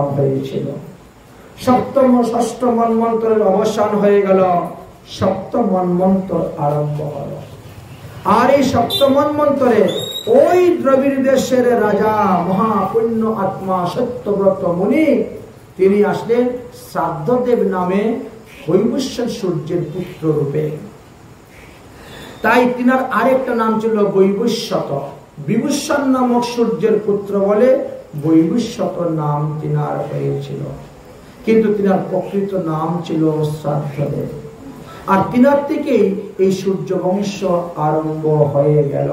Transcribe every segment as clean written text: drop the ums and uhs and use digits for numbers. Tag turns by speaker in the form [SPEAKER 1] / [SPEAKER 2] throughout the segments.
[SPEAKER 1] হয়েছিল। সপ্তম ও ষষ্ঠ মন্বন্তরের অবসান হয়ে গেল, সপ্তম মন্বন্তর আরম্ভ হল। আর এই সপ্তম মন্বন্তরে ওই দ্রবিড় দেশের রাজা মহাপুণ্য আত্মা সত্যব্রত মুনি তিনি আসলেন শ্রাদ্ধদেব নামে বৈবস্বত সূর্যের পুত্র রূপে। তাই তিনার আরেকটা নাম ছিল বৈবস্বত। বিভূষণ নামক সূর্যের পুত্র বলে বৈবস্বত নাম তিনার হয়েছিল, কিন্তু তিনার প্রকৃত নাম ছিল শ্রাদ্ধদেব। আর তিনার থেকেই এই সূর্য বংশ আরম্ভ হয়ে গেল।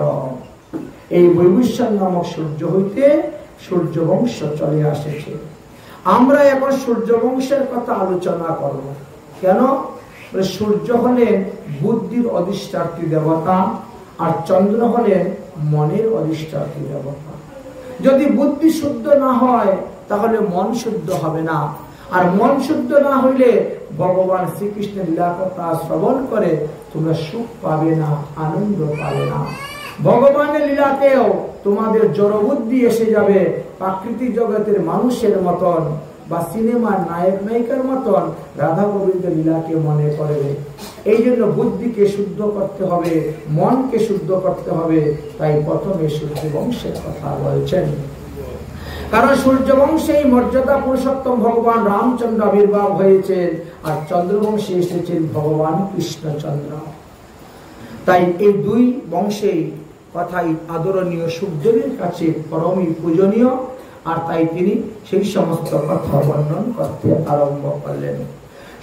[SPEAKER 1] এই বৈবস্বত নামক সূর্য হইতে সূর্য বংশ চলে আসেছে। আমরা এখন সূর্য বংশের কথা আলোচনা করব। কেন? সূর্য হলেন বুদ্ধির অধিষ্ঠাত্রী দেবতা, আর চন্দ্র হলেন মনের অধিষ্ঠাত্রী দেবতা। যদি বুদ্ধি শুদ্ধ না হয় তাহলে মন শুদ্ধ হবে না, আর মন শুদ্ধ না হইলে ভগবান শ্রীকৃষ্ণের লীলা কথা শ্রবণ করে তোমরা সুখ পাবে না, আনন্দ পাবে না। ভগবানের লীলাতেও তোমাদের জড় বুদ্ধি এসে যাবে, প্রাকৃতিক জগতের মানুষের মতন বা সিনেমার নায়ক নায়িকার মতন রাধা গোবিন্দের লীলাকে মনে করবে। এই জন্য বুদ্ধিকে শুদ্ধ করতে হবে, মনকে শুদ্ধ করতে হবে। তাই প্রথমে সূর্য বংশের কথা বলছেন, কারণ সূর্য বংশে মর্যাদা পুরুষোত্তম ভগবান রামচন্দ্র আবির্ভাব হয়েছেন, আর চন্দ্রবংশে এসেছেন ভগবান কৃষ্ণচন্দ্র। তাই এই দুই বংশেই কথাই আদরণীয় সুখদেবের কাছে পরমই পূজনীয়, আর তাই তিনি সেই সমস্ত কথা বর্ণন করতে আরম্ভ করলেন।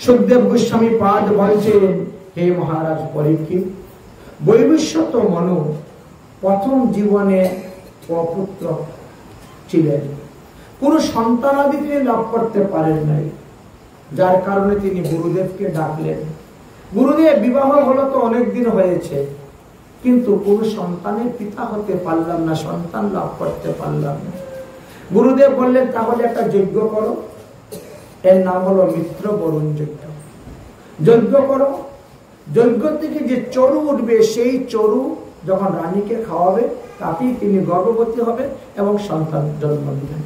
[SPEAKER 1] সুখদেব গোস্বামী পাদ বলছেন, হে মহারাজ পরীক্ষিত, বৈবস্বত মনু প্রথম জীবনে অপুত্র ছিলেন, কোন সন্তানাদি তিনি লাভ করতে পারেন নাই, যার কারণে তিনি গুরুদেবকে ডাকলেন। গুরুদেব, বিবাহ হলো তো অনেকদিন হয়েছে, কিন্তু কোন সন্তানের পিতা হতে পারলাম না, সন্তান লাভ করতে পারলাম না। গুরুদেব বললেন, তাহলে একটা যজ্ঞ করো, এর নাম হলো মিত্র বরুণ যজ্ঞ। যজ্ঞ করো, যজ্ঞ থেকে যে চরু উঠবে সেই চরু যখন রানীকে খাওয়াবে তাতেই তিনি গর্ভবতী হবে এবং সন্তান জন্ম দিবেন।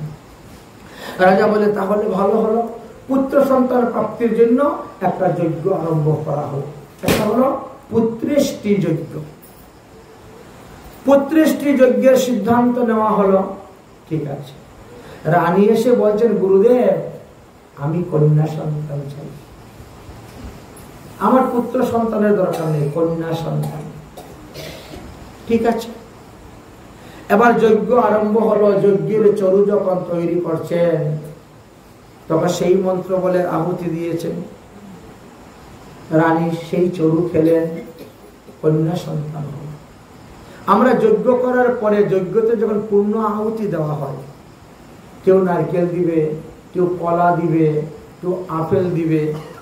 [SPEAKER 1] রাজা বলে, তাহলে ভালো হলো, পুত্র সন্তান প্রাপ্তির জন্য একটা যজ্ঞ আরম্ভ করা হলো। এটা হলো পুত্রেষ্টি যজ্ঞ। পুত্রেষ্টি যজ্ঞের সিদ্ধান্ত নেওয়া হলো। ঠিক আছে, রানী এসে বলছেন, গুরুদেব, আমি কন্যা সন্তান চাই, আমার পুত্র সন্তানের দরকার নেই, কন্যা সন্তান। ঠিক আছে, এবার যজ্ঞ আরম্ভ হলো। যজ্ঞের চরু যখন তৈরি করছেন তখন সেই মন্ত্র বলে আহুতি দিয়েছেন। রানী সেই চরু খেলেন, কন্যা সন্তান হল। আমরা যজ্ঞ করার পরে যজ্ঞতে যখন পূর্ণ আহুতি দেওয়া হয়, কেউ নারকেল দিবে, কেউ কলা দিবে, কেউ আপেল দিবে,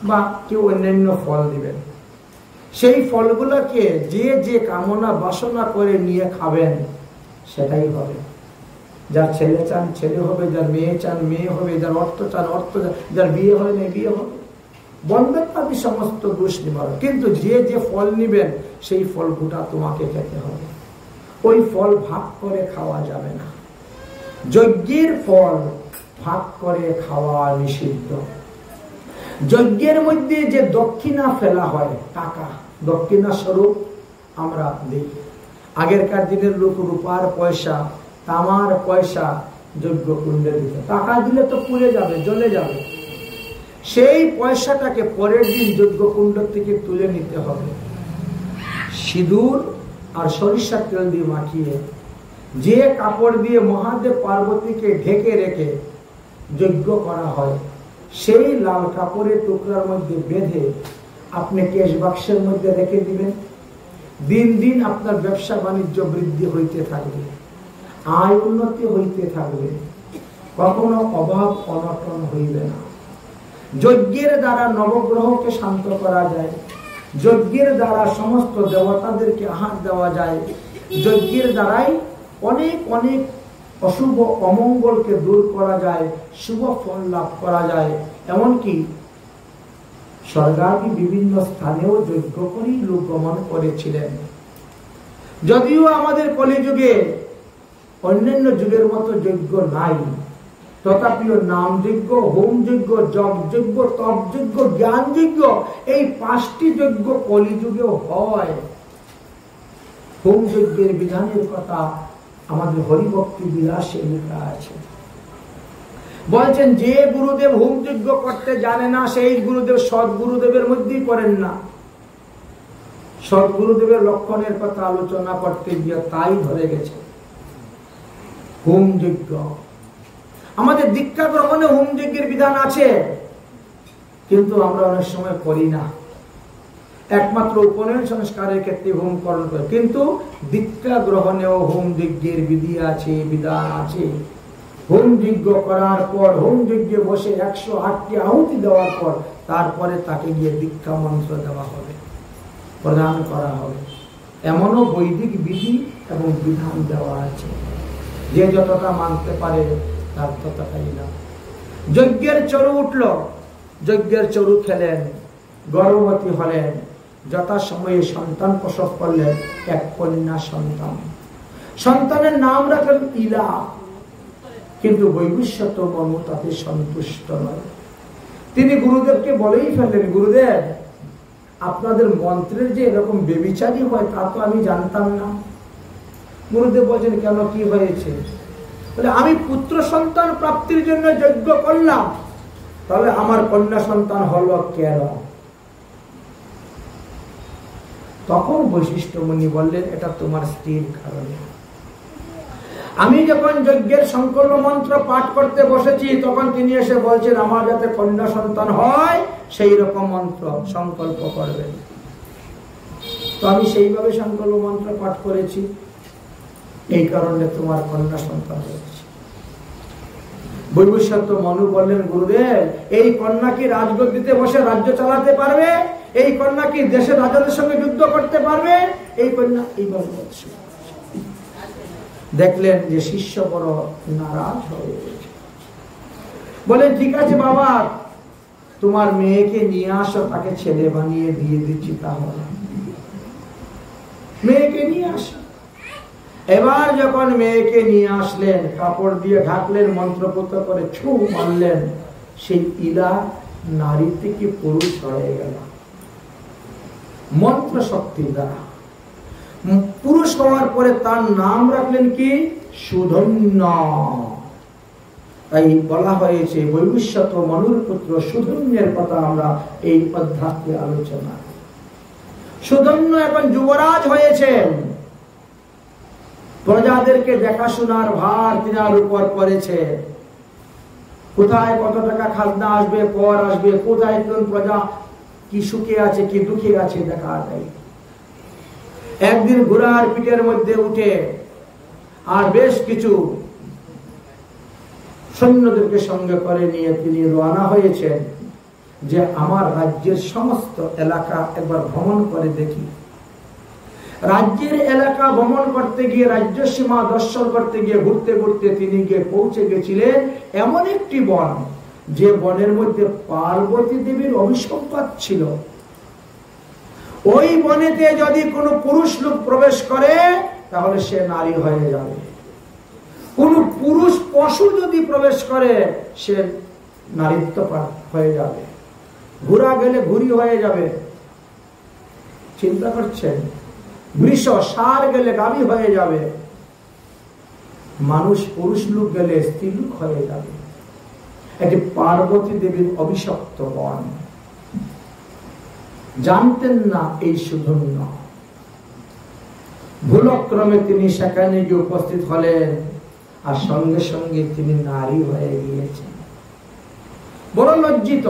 [SPEAKER 1] বা কেউ অন্যান্য ফল দিবেন। সেই ফলগুলোকে যে যে কামনা বাসনা করে নিয়ে খাবেন সেটাই হবে। যার ছেলে চান ছেলে হবে, যার মেয়ে চান মেয়ে হবে, যার অর্থ চান অর্থ, যার বিয়ে হয় না বিয়ে হবে। বন্ধনবাদী সমস্ত দোষ নিবারণ। কিন্তু যে যে ফল নিবেন সেই ফল গোটা তোমাকে খেতে হবে, ওই ফল ভাগ করে খাওয়া যাবে না। যজ্ঞের ফল ভাগ করে খাওয়া নিষিদ্ধ। যজ্ঞের মধ্যে যে দক্ষিণা ফেলা হয়, টাকা দক্ষিণা স্বরূপ আমরা দিই। আগেরকার দিনের লোক রূপার পয়সা, তামার পয়সা যজ্ঞ কুণ্ডে দিত। টাকা দিলে তো পুড়ে যাবে, জ্বলে যাবে। সেই পয়সাটাকে পরের দিন যজ্ঞ কুণ্ড থেকে তুলে নিতে হবে। সিঁদুর আর সরিষার তেল দিয়ে মাখিয়ে যে কাপড় দিয়ে মহাদেব পার্বতীকে ঢেকে রেখে যজ্ঞ করা হয়, সেই লাল কাপড়ের টুকরার মধ্যে বেঁধে আপনি ক্যাশ বাক্সের মধ্যে রেখে দিবেন। দিন দিন আপনার ব্যবসা বাণিজ্য বৃদ্ধি হইতে থাকবে, আয় উন্নতি হইতে থাকবে, কখনো অভাব অনটন হইবে না। যজ্ঞের দ্বারা নবগ্রহকে শান্ত করা যায়, যজ্ঞের দ্বারা সমস্ত দেবতাদেরকে আহার দেওয়া যায়, যজ্ঞের দ্বারাই অনেক অনেক অশুভ অমঙ্গলকে দূর করা যায়, শুভ ফল লাভ করা যায়। এমনকি স্বর্গাদি বিভিন্ন স্থানেও যজ্ঞ করেই লোক গমন করেছিলেন। যদিও আমাদের কলিযুগে অন্যান্য যুগের মতো যজ্ঞ নাই, তথাপিও নামযজ্ঞ, হোমযজ্ঞ, যজ্ঞ, তপযজ্ঞ, জ্ঞানযজ্ঞ, এই 5টি যজ্ঞ কলিযুগেও হয়। হোমযজ্ঞের বিধানের কথা আমাদের হরিভক্তি বিলাসে লেখা আছে। বলছেন যে গুরুদেব হোমযজ্ঞ করতে জানে না সেই গুরুদেব সদ্গুরুদেবের মধ্যেই করেন না। সদ্গুরুদেবের লক্ষণের কথা আলোচনা করতে গিয়ে তাই ধরে গেছে। হোমযজ্ঞ আমাদের দীক্ষা গ্রহণে হোমযজ্ঞের বিধান আছে, কিন্তু আমরা অনেক সময় করি না। একমাত্র উপনয়ন সংস্কারের ক্ষেত্রে হোমকরণ করে, কিন্তু দীক্ষা গ্রহণেও হোমযজ্ঞের বিধি আছে, বিধান আছে। হোমযজ্ঞ করার পর হোমযজ্ঞে বসে 108টি আহুতি দেওয়ার পর তারপরে তাকে গিয়ে দীক্ষা মন্ত্র দেওয়া হবে, প্রদান করা হবে। এমনও বৈদিক বিধি এবং বিধান দেওয়া আছে। যে যতটা মানতে পারে তার ততটাই না। যজ্ঞের চরু উঠল, যজ্ঞের চরু খেলেন, গর্ভবতী হলেন, যথাসময়ে সন্তান প্রসব করলেন, এক কন্যা সন্তান। সন্তানের নাম রাখলেন ইলা। কিন্তু বৈবস্বত মনু তাতে সন্তুষ্ট নয়। তিনি গুরুদেবকে বলেই ফেললেন, গুরুদেব আপনাদের মন্ত্রের যে এরকম বেবিচারী হয় তা তো আমি জানতাম না। গুরুদেব বলছেন, কেন, কি হয়েছে? বলে, আমি পুত্র সন্তান প্রাপ্তির জন্য যজ্ঞ করলাম, তাহলে আমার কন্যা সন্তান হলো কেন? তখন বৈশিষ্ট্য মুনি বললেন, এটা তোমার স্ত্রীর কারণে। আমি যখন যজ্ঞের সংকল্প মন্ত্র পাঠ করতে বসেছি তখন তিনি এসে বলছেন, আমার যাতে কন্যা সন্তান হয় সেই রকম মন্ত্র সংকল্প করবেন। তো আমি সেইভাবে সংকল্প মন্ত্র পাঠ করেছি, এই কারণে তোমার কন্যা সন্তান হয়েছে। বৈবস্বত মনু বললেন, গুরুদেব এই কন্যা কি রাজগদ্দিতে বসে রাজ্য চালাতে পারবে? এই কন্যা কি দেশের রাজাদের সঙ্গে যুদ্ধ করতে পারবে? এই কন্যা এইভাবে বলছে। দেখলেন যে শিষ্য বড় নারাজ হয়ে গেছে। বলেন, ঠিক আছে বাবা, তোমার মেয়েকে নিয়ে আসো, তাকে ছেলে বানিয়ে দিয়ে দিচ্ছি। তাহলে মেয়েকে নিয়ে আসো। এবার যখন মেয়েকে নিয়ে আসলেন, কাপড় দিয়ে ঢাকলেন, মন্ত্রপুত করে ছু মারলেন, সেই ইলা নারী থেকে পুরুষ হয়ে গেল মন্ত্র শক্তি দ্বারা। পুরুষ হওয়ার পরে তার নাম রাখলেন কি? সুধন্য। তাই বলা হয়েছে বৈবস্বত মনুর পুত্র সুধন্যের কথা আমরা এই অধ্যায়ে আলোচনা। সুধন্য এখন যুবরাজ হয়েছেন, প্রজাদেরকে দেখাশোনার ভার তিনার উপর পড়েছে। কোথায় কত টাকা খাজনা আসবে, কর আসবে, কোথায় কোন প্রজা কি সুখে আছে কি দুঃখে আছে দেখা যায়। একদিন ঘোড়ার পিঠের মধ্যে উঠে আর বেশ কিছু সৈন্যদেরকে সঙ্গে করে নিয়ে তিনি রওনা হয়েছেন যে আমার রাজ্যের সমস্ত এলাকা একবার ভ্রমণ করে দেখি। রাজ্যের এলাকা ভ্রমণ করতে গিয়ে, রাজ্য সীমা দর্শন করতে গিয়ে, ঘুরতে ঘুরতে তিনি গিয়ে পৌঁছে গেছিলেন এমন একটি বন, যে বনের মধ্যে পার্বতী দেবীর অভিসম্পাত ছিল। ওই বনেতে যদি কোনো পুরুষ লোক প্রবেশ করে তাহলে সে নারী হয়ে যাবে। কোন পুরুষ পশু যদি প্রবেশ করে সে নারীত্ব হয়ে যাবে। ঘোড়া গেলে ঘুরি হয়ে যাবে। চিন্তা করছেন? বৃষ ষাঁড় গেলে গাভী হয়ে যাবে। মানুষ পুরুষ লোক গেলে স্ত্রী লোক হয়ে যাবে। এটি পার্বতী দেবীর অভিশপ্ত বন। জানতেন না এই সুধন্য। ভুলক্রমে তিনি সেখানে গিয়ে উপস্থিত হলেন, আর সঙ্গে সঙ্গে তিনি নারী হয়ে গিয়েছেন। বড় লজ্জিত,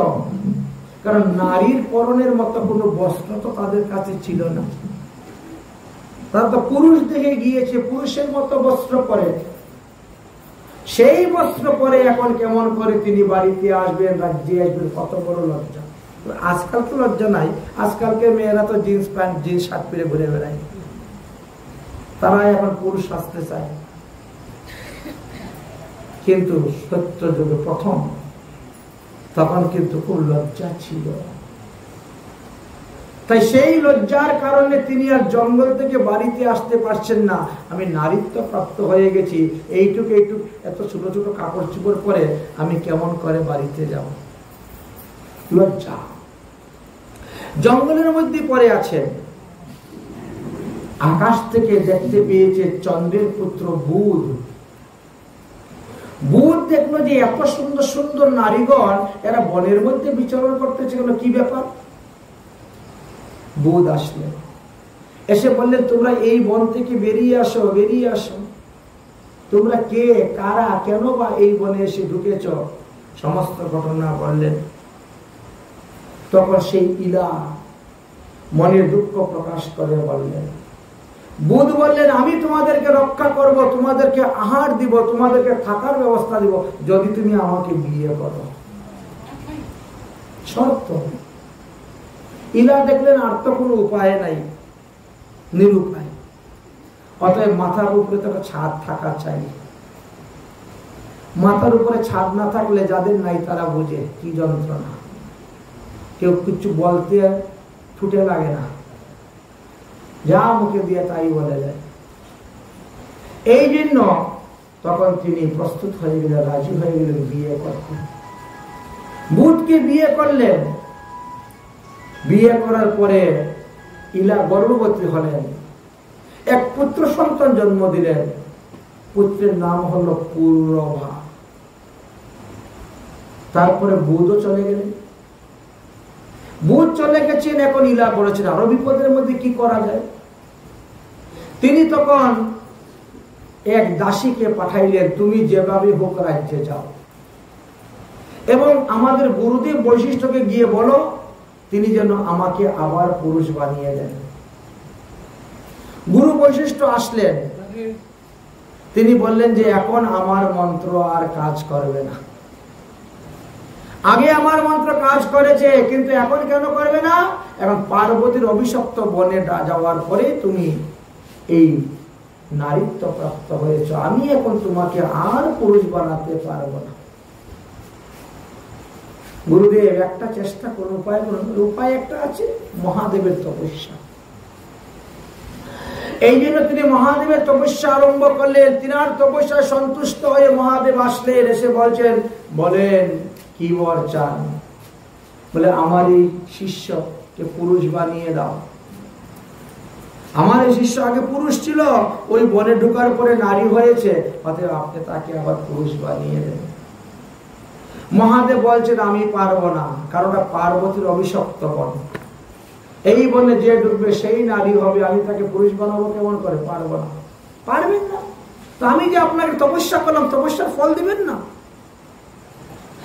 [SPEAKER 1] কারণ নারীর পরনের মতো কোনো বস্ত্র তো তাদের কাছে ছিল না। তারা তো পুরুষ দেখে গিয়েছে, পুরুষের মতো বস্ত্র পরে। সেই বস্ত্র পরে এখন কেমন করে তিনি বাড়িতে আসবেন, রাজ্যে আসবেন, কত বড় লজ্জা। আজকাল তো লজ্জা নাই। আজকালকে মেয়েরা তো জিন্স প্যান্ট, জিন্স শার্ট পরে ঘুরে বেড়ায়। তারা এখন পুরুষ আসতে চায়। কিন্তু সত্য যুগে প্রথম, তখন কিন্তু খুব লজ্জা ছিল। তাই সেই লজ্জার কারণে তিনি আর জঙ্গল থেকে বাড়িতে আসতে পারছেন না। আমি নারীত্ব প্রাপ্ত হয়ে গেছি, এইটুকু এত ছোট ছোট কাপড় চোপড় পরে আমি কেমন করে বাড়িতে যাব, লজ্জা। জঙ্গলের মধ্যে পড়ে আছেন, আকাশ থেকে দেখতে পেয়েছে চন্দ্রের পুত্র বুধ। বুধ দেখলো যে এত সুন্দর সুন্দর নারীগণ এরা বনের মধ্যে বিচরণ করতেছে, কি ব্যাপার। বুধ আসলেন, এসে বললেন তোমরা এই বন থেকে বেরিয়ে আসো, বেরিয়ে আসো। তোমরা কে, কারা, কেন বা এই বনে এসে ঢুকেছ, সমস্ত ঘটনা বললেন। তখন সেই ইলা মনের দুঃখ প্রকাশ করে বললেন, বুধ বললেন আমি তোমাদেরকে রক্ষা করব, তোমাদেরকে আহার দিব, তোমাদেরকে থাকার ব্যবস্থা দিব, যদি তুমি আমাকে বিয়ে করো। শর্ত। ইলা দেখলেন আর তো কোনো উপায় নাই, নিরুপায়। অতএব মাথার উপরে তো ছাদ থাকা চাই। মাথার উপরে ছাদ না থাকলে যাদের নাই তারা বুঝে কি যন্ত্রণা। কেউ কিছু বলতে ছুটে লাগে না, যা মুখে দিয়ে তাই বলে যায়। এই জন্য তখন তিনি প্রস্তুত হয়ে গেলেন, রাজি হয়ে গেলেন বিয়ে করতে। বুধকে বিয়ে করলেন। বিয়ে করার পরে ইলা গর্ভবতী হলেন, এক পুত্র সন্তান জন্ম দিলেন। পুত্রের নাম হলো পূর্ণভা। তারপরে বুধও চলে গেলেন। বুধ চলে গেছেন, এখন ইলা বলেছেন আরো বিপদের মধ্যে কি করা যায়। তিনি তখন এক দাসীকে পাঠাইলেন, তুমি যেভাবে হোক রাজ্যে যাও এবং আমাদের গুরুদেব বৈশিষ্ট্যকে গিয়ে বলো তিনি যেন আমাকে আবার পুরুষ বানিয়ে দেন। গুরু বৈশিষ্ট্য আসলেন, তিনি বললেন যে এখন আমার মন্ত্র আর কাজ করবে না। আগে আমার মন্ত্র কাজ করেছে, কিন্তু এখন কেন করবে না? এখন পার্বতীর অভিশপ্ত বনে যাওয়ার পরে তুমি এই নারীত্ব প্রাপ্ত হয়েছ, আমি এখন তোমাকে আর পুরুষ বানাতে পারবো না। গুরুদেব একটা চেষ্টা করুন, উপায় করুন। উপায় একটা আছে, মহাদেবের তপস্যা। এই জন্য তিনি মহাদেবের তপস্যা আরম্ভ করলেন। তিনার তপস্যায় সন্তুষ্ট হয়ে মহাদেব আসলেন, এসে বলছেন, বলেন কি বর চান? বলে আমার এই শিষ্যকে পুরুষ বানিয়ে দাও। আমার এই শিষ্য আগে পুরুষ ছিল, ওই বনে ঢোকার পরে নারী হয়েছে, অতএব আপনি তাকে আবার পুরুষ বানিয়ে দেন। মহাদেব বলছেন আমি পারবো না, কারণ পার্বতীর অভিশপ্ত বন। এই বনে যে ঢুকবে সেই নারী হবে, আমি তাকে পুরুষ বানাবো কেমন করে? পারবো না। পারবেন না তো আমি যে আপনাকে তপস্যা করলাম, তপস্যার ফল দিবেন না?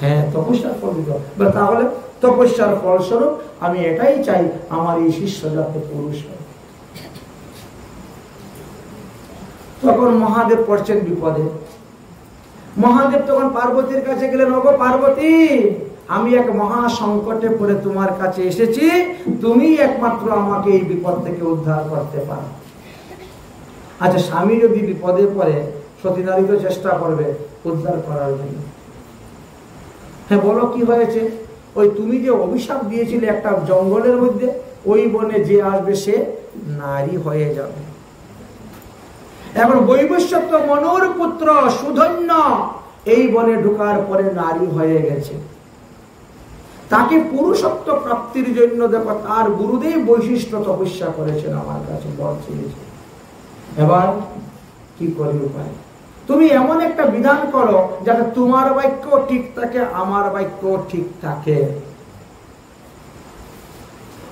[SPEAKER 1] হ্যাঁ, তপস্যার ফল দিতে হবে। তাহলে তপস্যার ফলস্বরূপ আমি এটাই চাই, আমার এই শিষ্য যাতে পুরুষ হয়। তখন মহাদেব পড়ছেন বিপদে। মহাদেব তখন পার্বতীর কাছে গেলেন, ওগো পার্বতী, আমি এক মহা সংকটে পড়ে তোমার কাছে এসেছি, তুমি একমাত্র আমাকে এই বিপদ থেকে উদ্ধার করতে পারো। আচ্ছা, স্বামী যদি বিপদে পড়ে সতী নারী তো চেষ্টা করবে উদ্ধার করার জন্য। হ্যাঁ, বলো কি হয়েছে? ওই তুমি যে অভিশাপ দিয়েছিলে একটা জঙ্গলের মধ্যে, ওই বনে যে আসবে সে নারী হয়ে যাবে। এখন বৈবস্বত মনুর পুত্র সুধন্য এই বনে ঢোকার পরে নারী হয়ে গেছে। তাকে পুরুষত্ব প্রাপ্তির জন্য দেখো তার গুরুদেব বৈশিষ্ট্য তপস্যা করেছেন, আমার কাছে বর চেয়েছে। এবার কি করি উপায়? তুমি এমন একটা বিধান করো যাতে তোমার বাক্য ঠিক থাকে, আমার বাক্য ঠিক থাকে।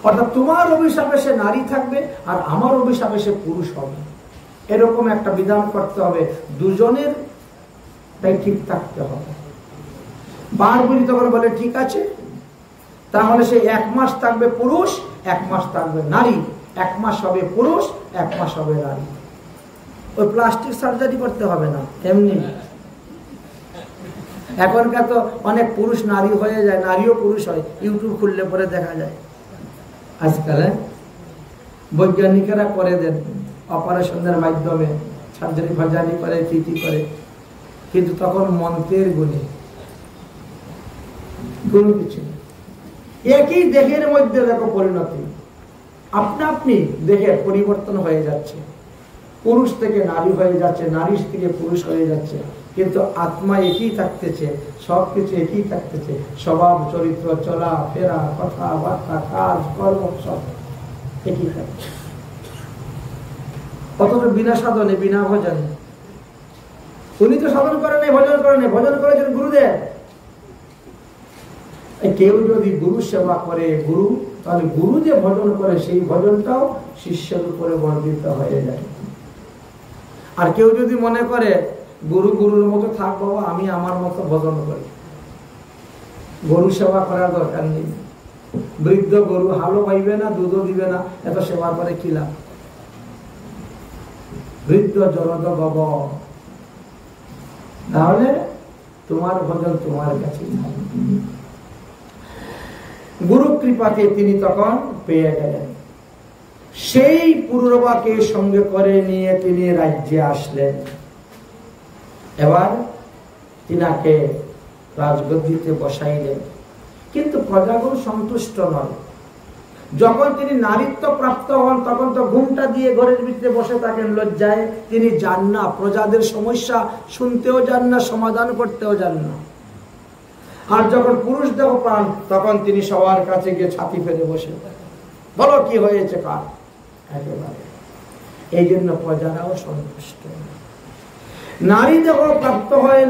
[SPEAKER 1] অর্থাৎ তোমার অভিশাপে সে নারী থাকবে আর আমার অভিশাপে সে পুরুষ হবে। এরকম একটা বিধান করতে হবে, দুজনের তাই ঠিক থাকতে হবে। পার্বতী তখন বলে ঠিক আছে, তাহলে সে 1 মাস থাকবে পুরুষ, 1 মাস থাকবে নারী। 1 মাস হবে পুরুষ, 1 মাস হবে নারী। ওই প্লাস্টিক সার্জারি করতে হবে না, এমনি। এখনকার তো অনেক পুরুষ নারী হয়ে যায়, নারীও পুরুষ হয়, ইউটিউব খুললে পরে দেখা যায়। আজকাল বৈজ্ঞানিকেরা করে দেন অপারেশনের মাধ্যমে, সার্জারি ফার্জারি করে, চিঠি করে, কিন্তু তখন মন্ত্রের গুণে কোনো কিছু নেই। একই দেহের মধ্যে দেখো পরিণতি। আপনি দেখে পরিবর্তন হয়ে যাচ্ছে, পুরুষ থেকে নারী হয়ে যাচ্ছে, নারী থেকে পুরুষ হয়ে যাচ্ছে, কিন্তু আত্মা একই থাকতেছে, সবকিছু একই থাকতেছে, স্বভাব চরিত্র চলা ফেরা কথাবার্তা কাজ কর্ম সব একই থাকছে। অথচ বিনা সাধনে বিনা ভজনে, উনি তো সাধন করেন নাই, ভজন করেন নাই, ভজন করেছেন গুরুদেব। কেউ যদি গুরু সেবা করে গুরু, তাহলে গুরু যে ভজন করে সেই ভজনটাও শিষ্যের উপরে বর্ধিত হয়ে যায়। আর কেউ যদি মনে করে গুরু গুরুর মতো থাক বাবা, আমি আমার মতো ভজন করি, গরু সেবা করার দরকার নেই। বৃদ্ধ গরু হালও পাইবে না, দুধও দিবে না, এত সেবা করে কি লাভ? বৃদ্ধ জরদ গব, তাহলে তোমার ভজন তোমার কাছে। গুরু কৃপাকে তিনি তখন পেয়ে গেলেন। সেই পুরুরবাকে সঙ্গে করে নিয়ে তিনি রাজ্যে আসলেন। এবার তিনাকে রাজগদ্দিতে বসাইলেন, কিন্তু প্রজাগণ সন্তুষ্ট নয়। যখন তিনি নারীত্ব প্রাপ্ত হন তখন তো ঘুমটা দিয়ে ঘরের ভিতরে বসে থাকেন লজ্জায়, তিনি যান না, প্রজাদের সমস্যা শুনতেও যান না, সমাধান করতেও যান না। আর যখন পুরুষ দেহ পান তখন তিনি সবার কাছে গিয়ে ছাতি ফেলে বসে থাকেন, বলো কি হয়েছে কার, একেবারে। এই জন্য প্রজারাও সন্তুষ্ট। নারী দেহ প্রাপ্ত হয়,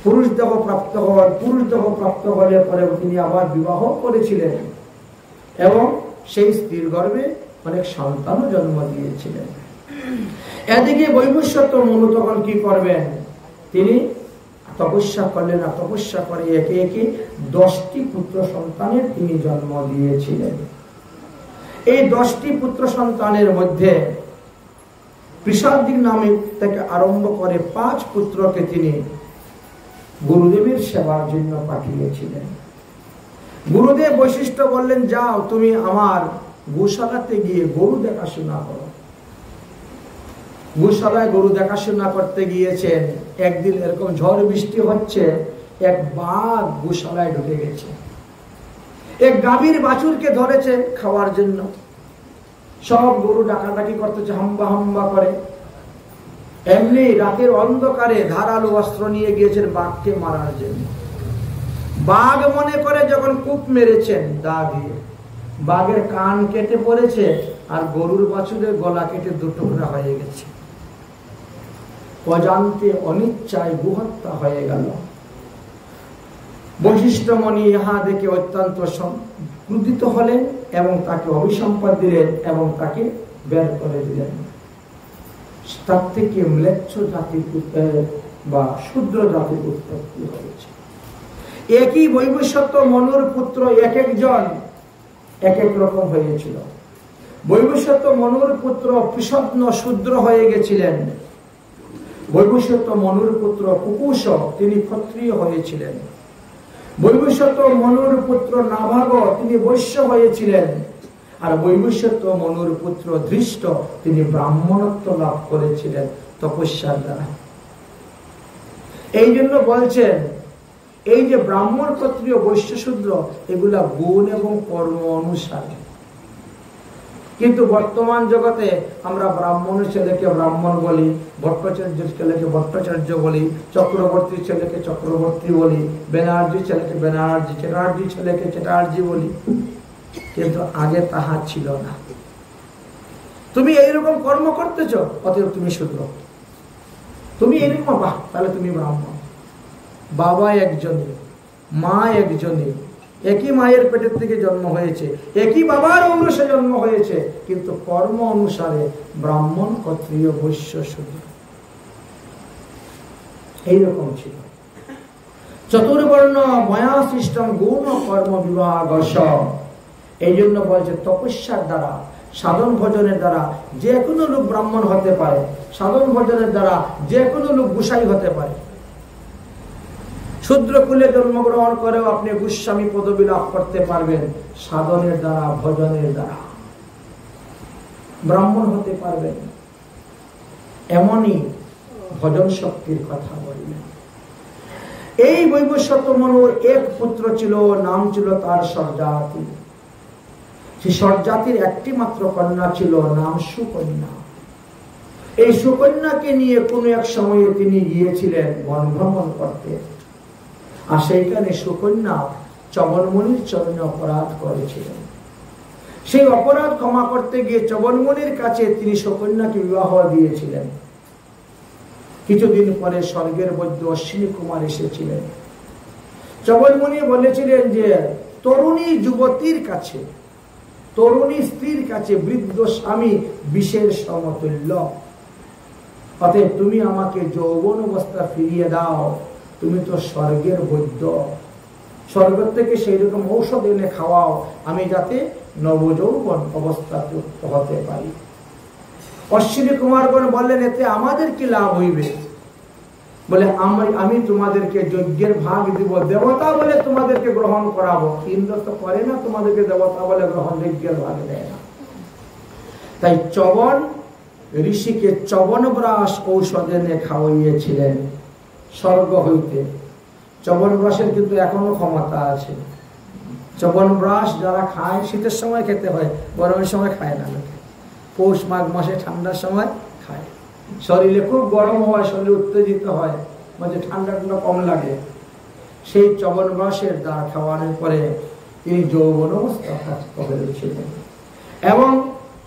[SPEAKER 1] পুরুষ দেহ প্রাপ্ত হন, পুরুষ দেহ প্রাপ্ত হলে পরে তিনি আবার বিবাহ করেছিলেন এবং সেই স্ত্রীর গর্ভে অনেক সন্তানও জন্ম দিয়েছিলেন। এদিকে বৈবস্বত মনু তখন কি করবেন, তিনি তপস্যা করলেন। আর তপস্যা করে একে একে 10টি পুত্র সন্তানের তিনি জন্ম দিয়েছিলেন। এই 10টি পুত্র সন্তানের মধ্যে পৃষাদিক নামে থেকে আরম্ভ করে 5 পুত্রকে তিনি গুরুদেবের সেবার জন্য পাঠিয়েছিলেন। গুরুদেব বৈশিষ্ট্য বললেন, যাও তুমি আমার গোশালাতে গিয়ে গরু দেখাশোনা করো। গোশালায় গরু দেখাশোনা করতে গিয়েছেন, একদিন এরকম ঝড় বৃষ্টি হচ্ছে, এক বাঘ গোশালায় ঢুকে গেছে, এক গাভীর বাছুরকে ধরেছে খাওয়ার জন্য। সব গরু ডাকাডাকি করতেছে, হাম্বা হাম্বা করে। এমনি রাতের অন্ধকারে ধারালো অস্ত্র নিয়ে গিয়েছেন বাঘকে মারার জন্য। বাঘ মনে করে যখন কূপ মেরেছেন দা দিয়ে, বাঘের কান কেটে পড়েছে আর গরুর বাছুরের গলা কেটে 2 টুকরা হয়ে গেছে। অজান্তে অনিচ্ছায় গোহত্যা হয়ে গেল। বৈশিষ্ট্যমণি ইহা দেখে অত্যন্ত ক্রুদ্ধিত হলেন এবং তাকে অভিসম্পাদ দিলেন এবং তাকে বের করে দিলেন। তার থেকে ম্লেচ্ছ জাতির বা শূদ্র জাতির উৎপত্তি হয়েছে। একই বৈবস্বত মনুর পুত্র এক একজন এক এক রকম হয়েছিল। বৈবস্বত মনুর পুত্র পৃষদ্ন শূদ্র হয়ে গেছিলেন। বৈবস্বত মনুর পুত্র কুকুশ, তিনি ক্ষত্রিয় হয়েছিলেন। বৈবস্বত মনুর পুত্র নাভাগ, তিনি বৈশ্য হয়েছিলেন। আর বৈবস্বত মনুর পুত্র ধৃষ্ট, তিনি ব্রাহ্মণত্ব লাভ করেছিলেন তপস্যার দ্বারা। এই জন্য বলছেন, এই যে ব্রাহ্মণ ক্ষত্রিয় বৈশ্য শূদ্র, এগুলা গুণ এবং কর্ম অনুসারে। কিন্তু বর্তমান জগতে আমরা ব্রাহ্মণের ছেলেকে ব্রাহ্মণ বলি, ভট্টাচার্যের ছেলেকে ভট্টাচার্য বলি, চক্রবর্তীর ছেলেকে চক্রবর্তী বলি, ব্যানার্জি ছেলেকে ব্যানার্জি, চ্যাটার্জি ছেলেকে চ্যাটার্জি বলি। কিন্তু আগে তাহা ছিল না। তুমি এইরকম কর্ম করতেছ, অতএব তুমি শূদ্র। তুমি এইরকম, বাহ, তাহলে তুমি ব্রাহ্মণ। বাবা একজনই, মা একজনই, একই মায়ের পেটের থেকে জন্ম হয়েছে, একই বাবার অনুসারে জন্ম হয়েছে, কিন্তু কর্ম অনুসারে ব্রাহ্মণ, ক্ষত্রিয়, বৈশ্য, শূদ্র এইরকম ছিল। চতুর্বর্ণ ময়া সৃষ্টম গুণ কর্ম বিভাগ। এই জন্য বলছে তপস্যার দ্বারা, সাধন ভজনের দ্বারা যে কোনো লোক ব্রাহ্মণ হতে পারে, সাধন ভজনের দ্বারা যে কোনো লোক গোসাই হতে পারে। শূদ্র কুলে জন্মগ্রহণ করেও আপনি গোস্বামী পদবী লাভ করতে পারবেন সাধনের দ্বারা, ভজনের দ্বারা। ব্রাহ্মণ হতে পারবেন। এমনই ভজন শক্তির কথা বললেন। এই বৈবস্বত মনুর এক পুত্র ছিল, নাম ছিল তার সরজাতি। সেই ষট জাতির একটি মাত্র কন্যা ছিল, নাম সুকন্যা। এই সুকন্যাকে নিয়ে কোন এক সময়ে তিনি গিয়েছিলেন বন ভ্রমণ করতে। আর সেইখানে সুকন্যা চবনমুনির চরণে অপরাধ করেছিলেন। সেই অপরাধ ক্ষমা করতে গিয়ে চবনমুনির কাছে তিনি সুকন্যাকে বিবাহ দিয়েছিলেন। কিছুদিন পরে স্বর্গের বৈদ্য অশ্বিনী কুমার এসেছিলেন। চবনমুনি বলেছিলেন যে তরুণী যুবতীর কাছে, তরুণী স্ত্রীর কাছে বৃদ্ধ স্বামী বিষের সমতুল্য। অতএব তুমি আমাকে যৌবন অবস্থা ফিরিয়ে দাও, তুমি তো স্বর্গের বৈদ্য, স্বর্গ থেকে সেই রকম ঔষধ এনে খাওয়াও, আমি যাতে নবযৌবন অবস্থা হতে পারি। অশ্বিনী কুমারগণ বললেন, এতে আমাদের কি লাভ হইবে? বলে আমি তোমাদেরকে যজ্ঞের ভাগ দিব, দেবতা বলে তোমাদেরকে গ্রহণ করাবো। ইন্দ্র তো করে না, তোমাদেরকে দেবতা বলে গ্রহণ, যজ্ঞের ভাগ দেয় না। তাই চবন ঋষিকে চবনব্রাস ঔষধ এনে খাওয়াইয়েছিলেন স্বর্গ হইতে। চবনব্রাসের কিন্তু এখনো ক্ষমতা আছে। চবনব্রাস যারা খায় শীতের সময় খেতে হয়, গরমের সময় খায় না। পৌষ মাঘ মাসে ঠান্ডার সময় খায়। শরীরে খুব গরম হয়, শরীরে উত্তেজিত হয়, মানে ঠান্ডা ঠান্ডা কম লাগে। সেই চবনব্রাসের দ্বারা খাওয়ানোর পরে তিনি যৌবন অবস্থা হয়েছিলেন। এবং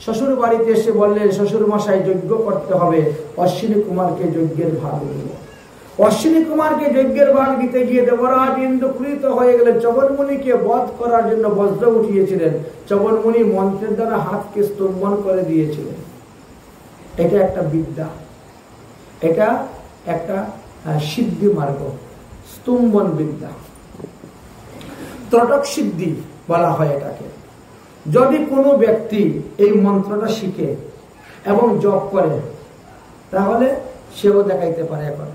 [SPEAKER 1] শ্বশুর বাড়িতে এসে বললেন, শ্বশুর মশাই যজ্ঞ করতে হবে, অশ্বিনী কুমারকে যজ্ঞের ভাগ দিল। অশ্বিনী কুমারকে যজ্ঞের ভাগ দিতে গিয়ে দেবরাজ ইন্দ্র ক্রীত হয়ে গেলেন। চবনমুনিকে বধ করার জন্য বজ্র উঠিয়েছিলেন। চবনমুনি মন্ত্রের দ্বারা হাতকে স্তম্ভন করে দিয়েছিলেন। এটা একটা বিদ্যা, এটা একটা সিদ্ধি মার্গ, স্তম্ভন বিদ্যা, ত্রটক সিদ্ধি বলা হয় এটাকে। যদি কোনো ব্যক্তি এই মন্ত্রটা শিখে এবং জপ করে, তাহলে সেও দেখাইতে পারে। এখন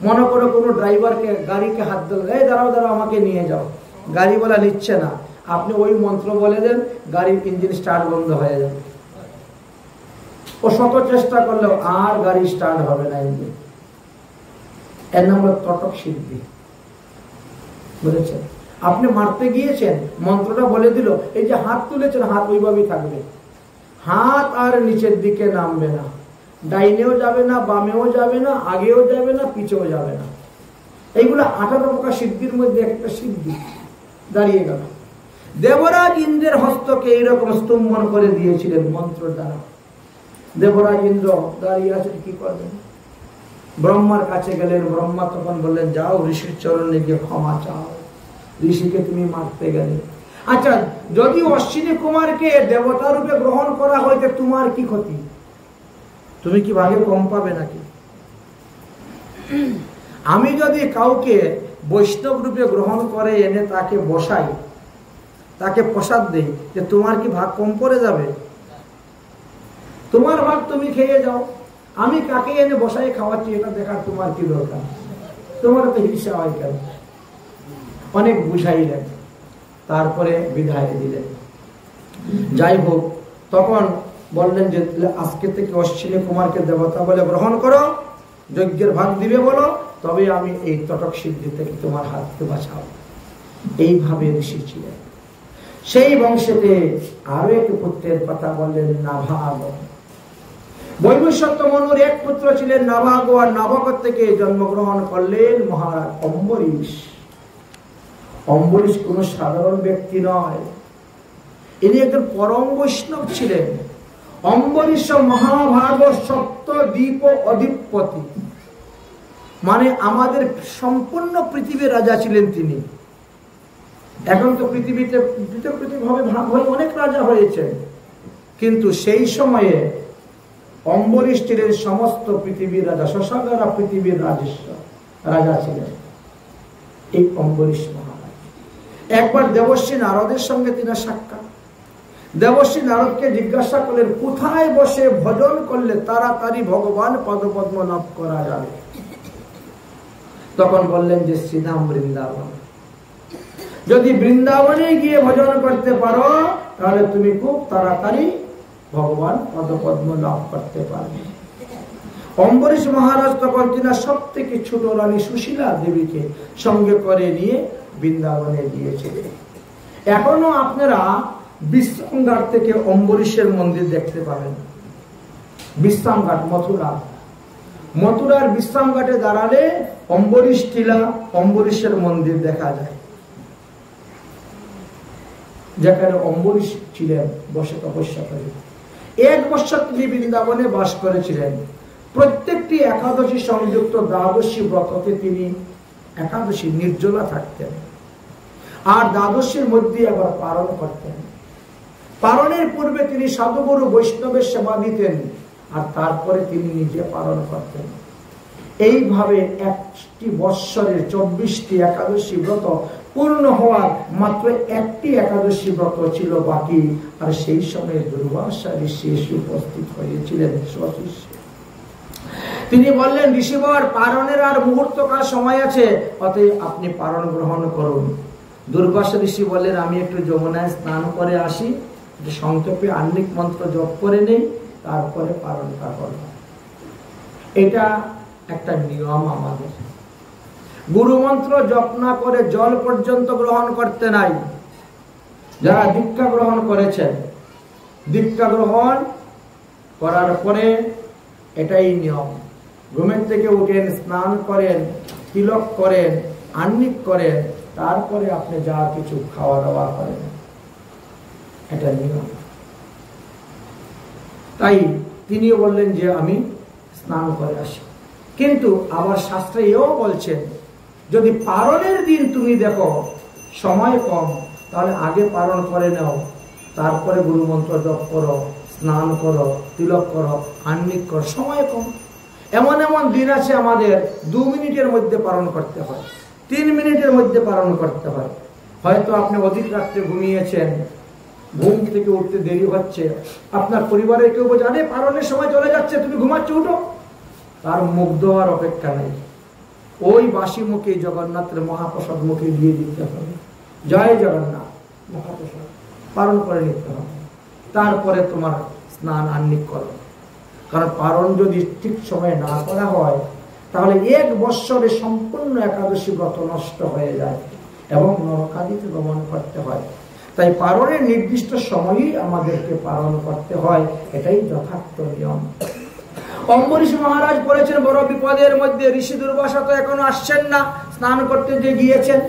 [SPEAKER 1] মনে করো কোনো ড্রাইভারকে গাড়িকে হাত দিল, এই দাঁড়াও দাঁড়াও আমাকে নিয়ে যাও, গাড়ি বলা নিচ্ছে না, আপনি ওই মন্ত্র বলে দেন, গাড়ির ইঞ্জিন স্টার্ট বন্ধ হয়ে যাবে। ও শত চেষ্টা করলেও আর গাড়ি স্টার্ট হবে না ইঞ্জিন। এর নাম হলো ত্রটক সিদ্ধি, বুঝেছেন? আপনি মারতে গিয়েছেন, মন্ত্রটা বলে দিল, এই যে হাত তুলেছেন, হাত ওইভাবেই থাকবে, হাত আর নিচের দিকে নামবে না, ডাইনেও যাবে না, বামেও যাবে না, আগেও যাবে না, পিছেও যাবে না। এইগুলো 18 প্রকার সিদ্ধির মধ্যে একটা সিদ্ধি দাঁড়িয়ে গেল। দেবরাজ ইন্দ্রের হস্তকে এইরকম স্তম্ভন করে দিয়েছিলেন মন্ত্র দ্বারা। দেবরাজ ইন্দ্র দাঁড়িয়ে আছেন, কি করবেন? ব্রহ্মার কাছে গেলেন। ব্রহ্মা তখন বললেন, যাও ঋষির চরণে গিয়ে ক্ষমা চাও, ঋষিকে তুমি মারতে গেলে। আচ্ছা, যদি অশ্বিনী কুমারকে দেবতা রূপে গ্রহণ করা হইতে তোমার কি ক্ষতি? তুমি কি ভাগে কম পাবে নাকি? আমি যদি কাউকে বৈষ্ণব রূপে গ্রহণ করে এনে তাকে বসাই, তাকে প্রসাদ দেই, যে তোমার কি ভাগ কম পড়ে যাবে? তোমার ভাগ তুমি খেয়ে যাও, আমি কাকে এনে বসাই খাওয়াচ্ছি এটা দেখার তোমার কি দরকার? তোমার তো হিংসা হয় কেন? অনেক বুঝাইলেন, তারপরে বিদায় দিলেন। যাই হোক, তখন বললেন যে আজকে থেকে অশ্বিনী কুমারকে দেবতা বলে গ্রহণ করো, যজ্ঞের ভাগ দিবে বলো, তবে আমি এই ত্রটক সিদ্ধি থেকে তোমার হাতকে বাঁচাও। এইভাবে ঋষি ছিলেন। সেই বংশেতে আরো এক পুত্রের কথা বললেন, নাভাগ। বৈবস্বত মনুর এক পুত্র ছিলেন নাভাগ, আর নাভাগ থেকে জন্মগ্রহণ করলেন মহারাজ অম্বরীশ। অম্বরীশ কোন সাধারণ ব্যক্তি নয়, ইনি একজন পরম বৈষ্ণব ছিলেন। অম্বরীশ মহাভাগ সপ্তদ্বীপ অধিপতি, মানে আমাদের সম্পূর্ণ পৃথিবীর রাজা ছিলেন তিনি। এখন তো পৃথিবীতে পৃথকভাবে ভাগ হয়ে অনেক রাজা হয়েছে, কিন্তু সেই সময়ে অম্বরীশ ছিলেন সমস্ত পৃথিবীর রাজা, শশাগারা পৃথিবীর রাজা ছিলেন এই অম্বরীশ মহারাজ। একবার দেবশ্রী নারদের সঙ্গে তিনি সাক্ষাৎ। দেবশ্রী নারদকে জিজ্ঞাসা করলেন, কোথায় বসে ভজন করলে তাড়াতাড়ি ভগবান পদপদ্ম লাভ করা যাবে? তখন বললেন যে শ্রীধাম বৃন্দাবন। যদি বৃন্দাবনে গিয়ে ভজন করতে পারো, তাহলে তুমি খুব তাড়াতাড়ি ভগবান পদপদ্ম লাভ করতে পারবে। অম্বরীশ মহারাজ তখন তিনি সব থেকে ছোট রানী সুশীলা দেবীকে সঙ্গে করে নিয়ে বৃন্দাবনে গিয়েছিলেন। এখনো আপনারা বিশ্রামঘাট থেকে অম্বরীশের মন্দির দেখতে পাবেন। বিশ্রামঘাট মথুরার বিশ্রামঘাটে দাঁড়ালে অম্বরীশ টিলা, অম্বরীশের মন্দির দেখা যায়, যেখানে অম্বরীশ ছিলেন বসে তপস্যা করে। 1 বছর তিনি বৃন্দাবনে বাস করেছিলেন। প্রত্যেকটি একাদশী সংযুক্ত দ্বাদশী ব্রততে তিনি একাদশী নির্জলা থাকতেন, আর দ্বাদশীর মধ্যে আবার পালন করতেন। পালনের পূর্বে তিনি সাধুগুরু বৈষ্ণবের সেবা দিতেন, আর তারপরে তিনি নিজে পালন করতেন। এইভাবে একটি বৎসরের 24টি একাদশী ব্রত পূর্ণ হওয়ার মাত্র একটি একাদশী ব্রত ছিল বাকি, আর সেই সময় দুর্বাসা ঋষি এসে উপস্থিত হয়েছিলেন স্বশিষ্যে। তিনি বললেন, ঋষিবর, পালনের আর মুহূর্তকাল সময় আছে, অতএব আপনি পালন গ্রহণ করুন। দুর্বাসা ঋষি বললেন, আমি একটু যমুনায় স্নান করে আসি, সংক্ষেপে আহ্নিক মন্ত্র জপ করে নেই, তারপরে পালনটা করব। এটা একটা নিয়ম আমাদের। গুরু মন্ত্র জপ না করে জল পর্যন্ত গ্রহণ করতে নাই। যারা দীক্ষা গ্রহণ করেছেন, দীক্ষা গ্রহণ করার পরে এটাই নিয়ম, ঘুমের থেকে উঠেন, স্নান করেন, তিলক করেন, আহ্নিক করেন, তারপরে আপনি যা কিছু খাওয়া দাওয়া করেন, এটা নিয়ম। তাই তিনিও বললেন যে আমি স্নান করে আসি। কিন্তু আবার শাস্ত্রে এও বলছেন, যদি পালনের দিন তুমি দেখো সময় কম, তাহলে আগে পালন করে নাও, তারপরে গুরু মন্ত্র জপ করো, স্নান করো, তিলক করো, আহ্নিক করো। সময় কম। এমন এমন দিন আছে আমাদের 2 মিনিটের মধ্যে পালন করতে হয়, 3 মিনিটের মধ্যে পালন করতে হয়। হয়তো আপনি অধিক রাত্রে ঘুমিয়েছেন, ঘুম থেকে উঠতে দেরি হচ্ছে, আপনার পরিবারের কেউ বলছে, আরে পালনের সময় চলে যাচ্ছে, তুমি ঘুমাচ্ছ, উঠো। তার মুগ্ধ হওয়ার অপেক্ষা নেই, ওই বাসি মুখে জগন্নাথের মহাপ্রসাদ মুখে দিয়ে দিতে হবে। জয় জগন্নাথ মহাপ্রসাদ পালন করে নিতে হবে, তারপরে তোমার স্নান আহ্নিক করো। কারণ পালন যদি ঠিক সময়ে না করা হয়, তাহলে 1 বৎসরে সম্পূর্ণ একাদশী ব্রত নষ্ট হয়ে যায় এবং নরকাদিতে গমন করতে হয়। তাই পালনের নির্দিষ্ট সময়ই আমাদেরকে পালন করতে হয়, এটাই যথার্থ নিয়ম। অম্বরীশ মহারাজ পড়েছেন বড় বিপদের মধ্যে। ঋষি দুর্বাসা তো এখনো আসছেন না, স্নান করতে যে গিয়েছেন।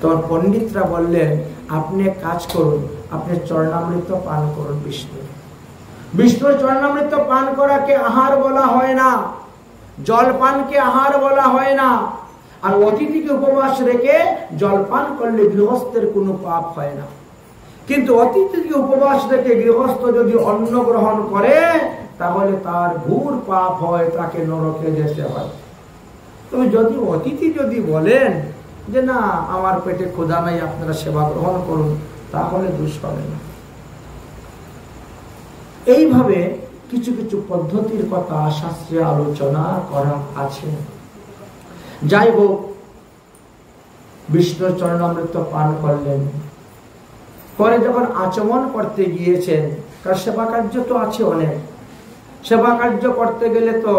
[SPEAKER 1] তখন পণ্ডিতরা বললেন, আপনি এক কাজ করুন, আপনি চরণামৃত পান করুন। বিষ্ণুর চরণামৃত পান করাকে আহার বলা হয় না, জলপানকে আহার বলা হয় না। আর অতিথিকে উপবাস রেখে জলপান করলে গৃহস্থের কোনো পাপ হয় না। কিন্তু অতিথিকে উপবাস রেখে গৃহস্থ যদি অন্ন গ্রহণ করে, তাহলে তার ঘোর পাপ হয়, তাকে নরকে যেতে হয়। তবে যদি অতিথি যদি বলেন যে না, আমার পেটে ক্ষুধা নাই, আপনারা সেবা গ্রহণ করুন, তাহলে দোষ হবে না। এইভাবে কিছু কিছু পদ্ধতির কথা শাস্ত্রে আলোচনা করা আছে। যাই হোক, বিষ্ণুর চরণামৃত পান করলেন, পরে যখন আচমন করতে গিয়েছেন, কারণ সেবা কার্য তো আছে অনেক, সেবা কার্য করতে গেলে তো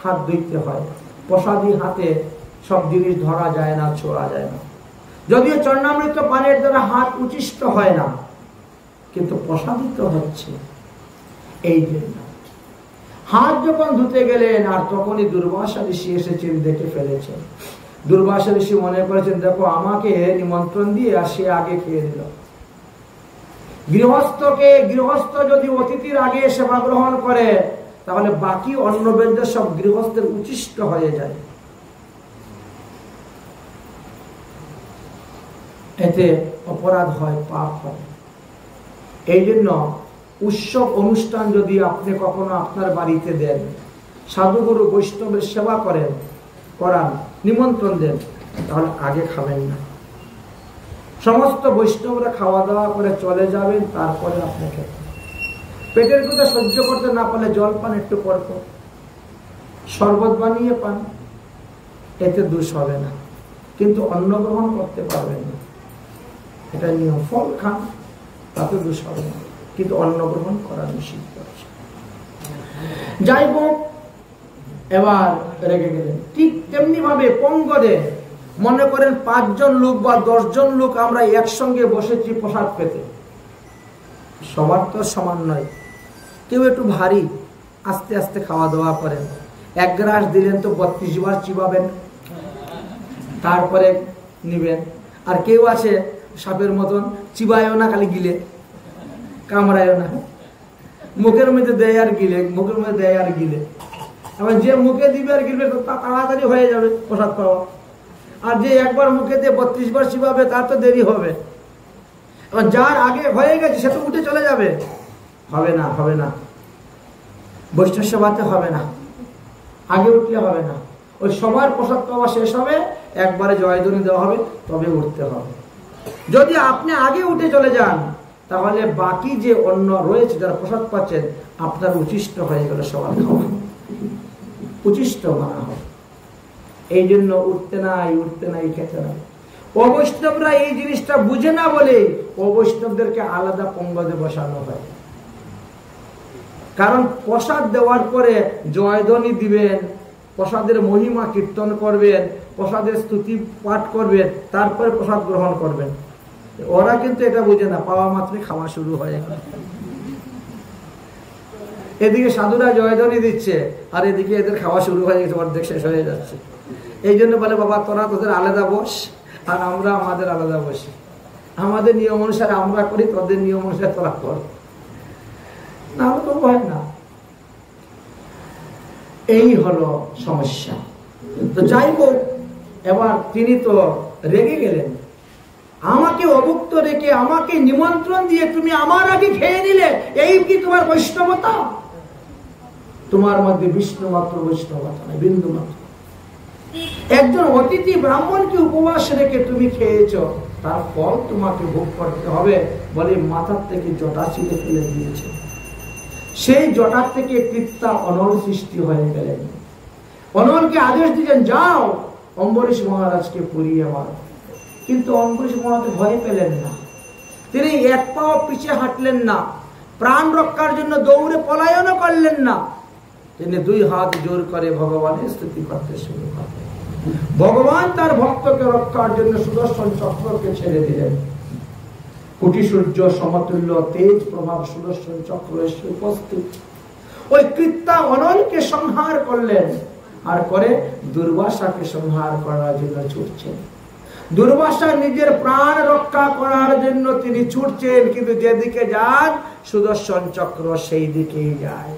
[SPEAKER 1] হাত ধুইতে হয়, প্রসাদী হাতে সব জিনিস ধরা যায় না, ছোঁয়া যায় না। যদিও চরণামৃত পানের দ্বারা হাত উচিষ্ট হয় না, কিন্তু প্রসাদিত হচ্ছে। এই জন্য হাত যখন ধুতে গেলেন, আর তখনই দুর্বাসা ঋষি এসেছেন, দেখে ফেলেছেন। দুর্বাসা ঋষি মনে করেছেন, দেখো আমাকে নিমন্ত্রণ দিয়ে আর সে আগে খেয়ে নিল। গৃহস্থ যদি অতিথির আগে সেবা গ্রহণ করে, তাহলে বাকি অন্নবেদ্য সব গৃহস্থের উচিষ্ট হয়ে যায়। এতে অপরাধ হয়, পাপ হয়। এই জন্য উৎসব অনুষ্ঠান যদি আপনি কখনো আপনার বাড়িতে দেন, সাধুগুরু বৈষ্ণবের সেবা করান, নিমন্ত্রণ দেন, তাহলে আগে খাবেন না। সমস্ত বৈষ্ণবরা খাওয়া দাওয়া করে চলে যাবেন, তারপরে আপনি খেতে। পেটের কথা সহ্য করতে না পারলে জল পান, একটু পর শরবত বানিয়ে পান, এতে দোষ হবে না। কিন্তু অন্ন গ্রহণ করতে পারবেন না, এটা নিয়ম। ফল খান, তাতে দোষ হবে না, কিন্তু অন্ন গ্রহণ করা নিষিদ্ধ আছে। যাই হোক, এবার রেগে গেলেন। ঠিক তেমনি ভাবে পঙ্গদে মনে করেন 5 জন লোক বা 10 জন লোক আমরা একসঙ্গে বসেছি প্রসাদ পেতে, সবার তো সমান নয়। কেউ একটু ভারী, আস্তে আস্তে খাওয়া দাওয়া করেন, 1 গ্রাস দিলেন তো 32 বার চিবাবেন, তারপরে নিবেন। আর কেউ আছে সাপের মতন, চিবায়ও না, খালি গিলে, কামড়ায়ও না, মুখের মধ্যে দেয় আর গিলে, মুখের মধ্যে দেয় আর গিলে। এবার যে মুখে দিবে আর গিলবে তাড়াতাড়ি হয়ে যাবে প্রসাদ পাওয়া, আর যে একবার মুখে দিয়ে 32 বার চিবাবে তার তো দেরি হবে। এবার যার আগে হয়ে গেছে সে তো উঠে চলে যাবে, হবে না, হবে না, বৈষ্ণব সেবাতে হবে না, আগে উঠলে হবে না। ওই সবার প্রসাদ পাওয়া শেষ হবে, একবারে জয়ধ্বনি দেওয়া হবে, তবে উঠতে হবে। যদি আপনি আগে উঠে চলে যান তাহলে বাকি যে অন্য রয়েছে যারা প্রসাদ পাচ্ছেন আপনার উচিষ্ট হয়ে গেল সবার খাওয়া, উচিষ্ট মানা হবে। এই জন্য উঠতে নাই খেতে নাই। অবৈষ্ণবরা এই জিনিসটা বুঝে না বলে অবৈষ্ণবদেরকে আলাদা পঙ্গদে বসানো হয়। কারণ প্রসাদ দেওয়ার পরে জয়ধ্বনি দিবেন, প্রসাদের মহিমা কীর্তন করবেন, প্রসাদের স্তুতি পাঠ করবেন, তারপরে প্রসাদ গ্রহণ করবেন। ওরা কিন্তু এটা বুঝে না, পাওয়া মাত্রই খাওয়া শুরু হয়ে গেল। এদিকে সাধুরা জয়ধ্বনি দিচ্ছে আর এদিকে এদের খাওয়া শুরু হয়ে গেছে, অর্ধেক শেষ হয়ে যাচ্ছে। এই জন্য বলে বাবা তোরা তোদের আলাদা বস আর আমরা আমাদের আলাদা বসি, আমাদের নিয়ম অনুসারে আমরা করি, তোদের নিয়ম অনুসারে তোরা কর, না হলে তো হয় না। এই হলো সমস্যা। তো যাই হোক, এবার তিনি তো রেগে গেলেন, আমাকে অভুক্ত রেখে আমাকে নিমন্ত্রণ দিয়ে তুমি আমার আগে খেয়ে নিলে, এই কি তোমার বৈষ্ণবতা? তোমার মধ্যে বিষ্ণু মাত্র বৈষ্ণবতা নয়, বিন্দু মাত্র। একজন অতিথি ব্রাহ্মণকে উপবাস রেখে তুমি খেয়েছ, তার ফল তোমাকে ভোগ করতে হবে বলে মাথার থেকে জটা ছিঁড়ে ফেলে দিয়েছে। সেই জটার থেকে কৃত্যা অনল সৃষ্টি হয়ে গেলেন। অনলকে আদেশ দিলেন, যাও অম্বরীশ মহারাজকে পুড়িয়ে মারো। কিন্তু অম্বরীশ মহারাজ ভয় পেলেন না, তিনি এক পাও পিছিয়ে হাঁটলেন না, প্রাণ রক্ষার জন্য দৌড়ে পলায়নও করলেন না, তিনি 2 হাত জোর করে ভগবানের স্তুতি করতে শুরু করলেন। ভগবান তার ভক্তকে রক্ষার জন্য সুদর্শন চক্রকে ছেড়ে দিলেন। কোটি সূর্য সমতুল্য তেজ প্রভাব সুদর্শন চক্র এসে উপস্থিত, ওই কৃত্যা অনলকে সংহার করলেন। আর করে দুর্বাসাকে সংহার করার জন্য ছুটছেন। দুর্বাসা নিজের প্রাণ রক্ষা করার জন্য তিনি ছুটছেন, কিন্তু যেদিকে যান সুদর্শন চক্র সেই দিকেই যায়।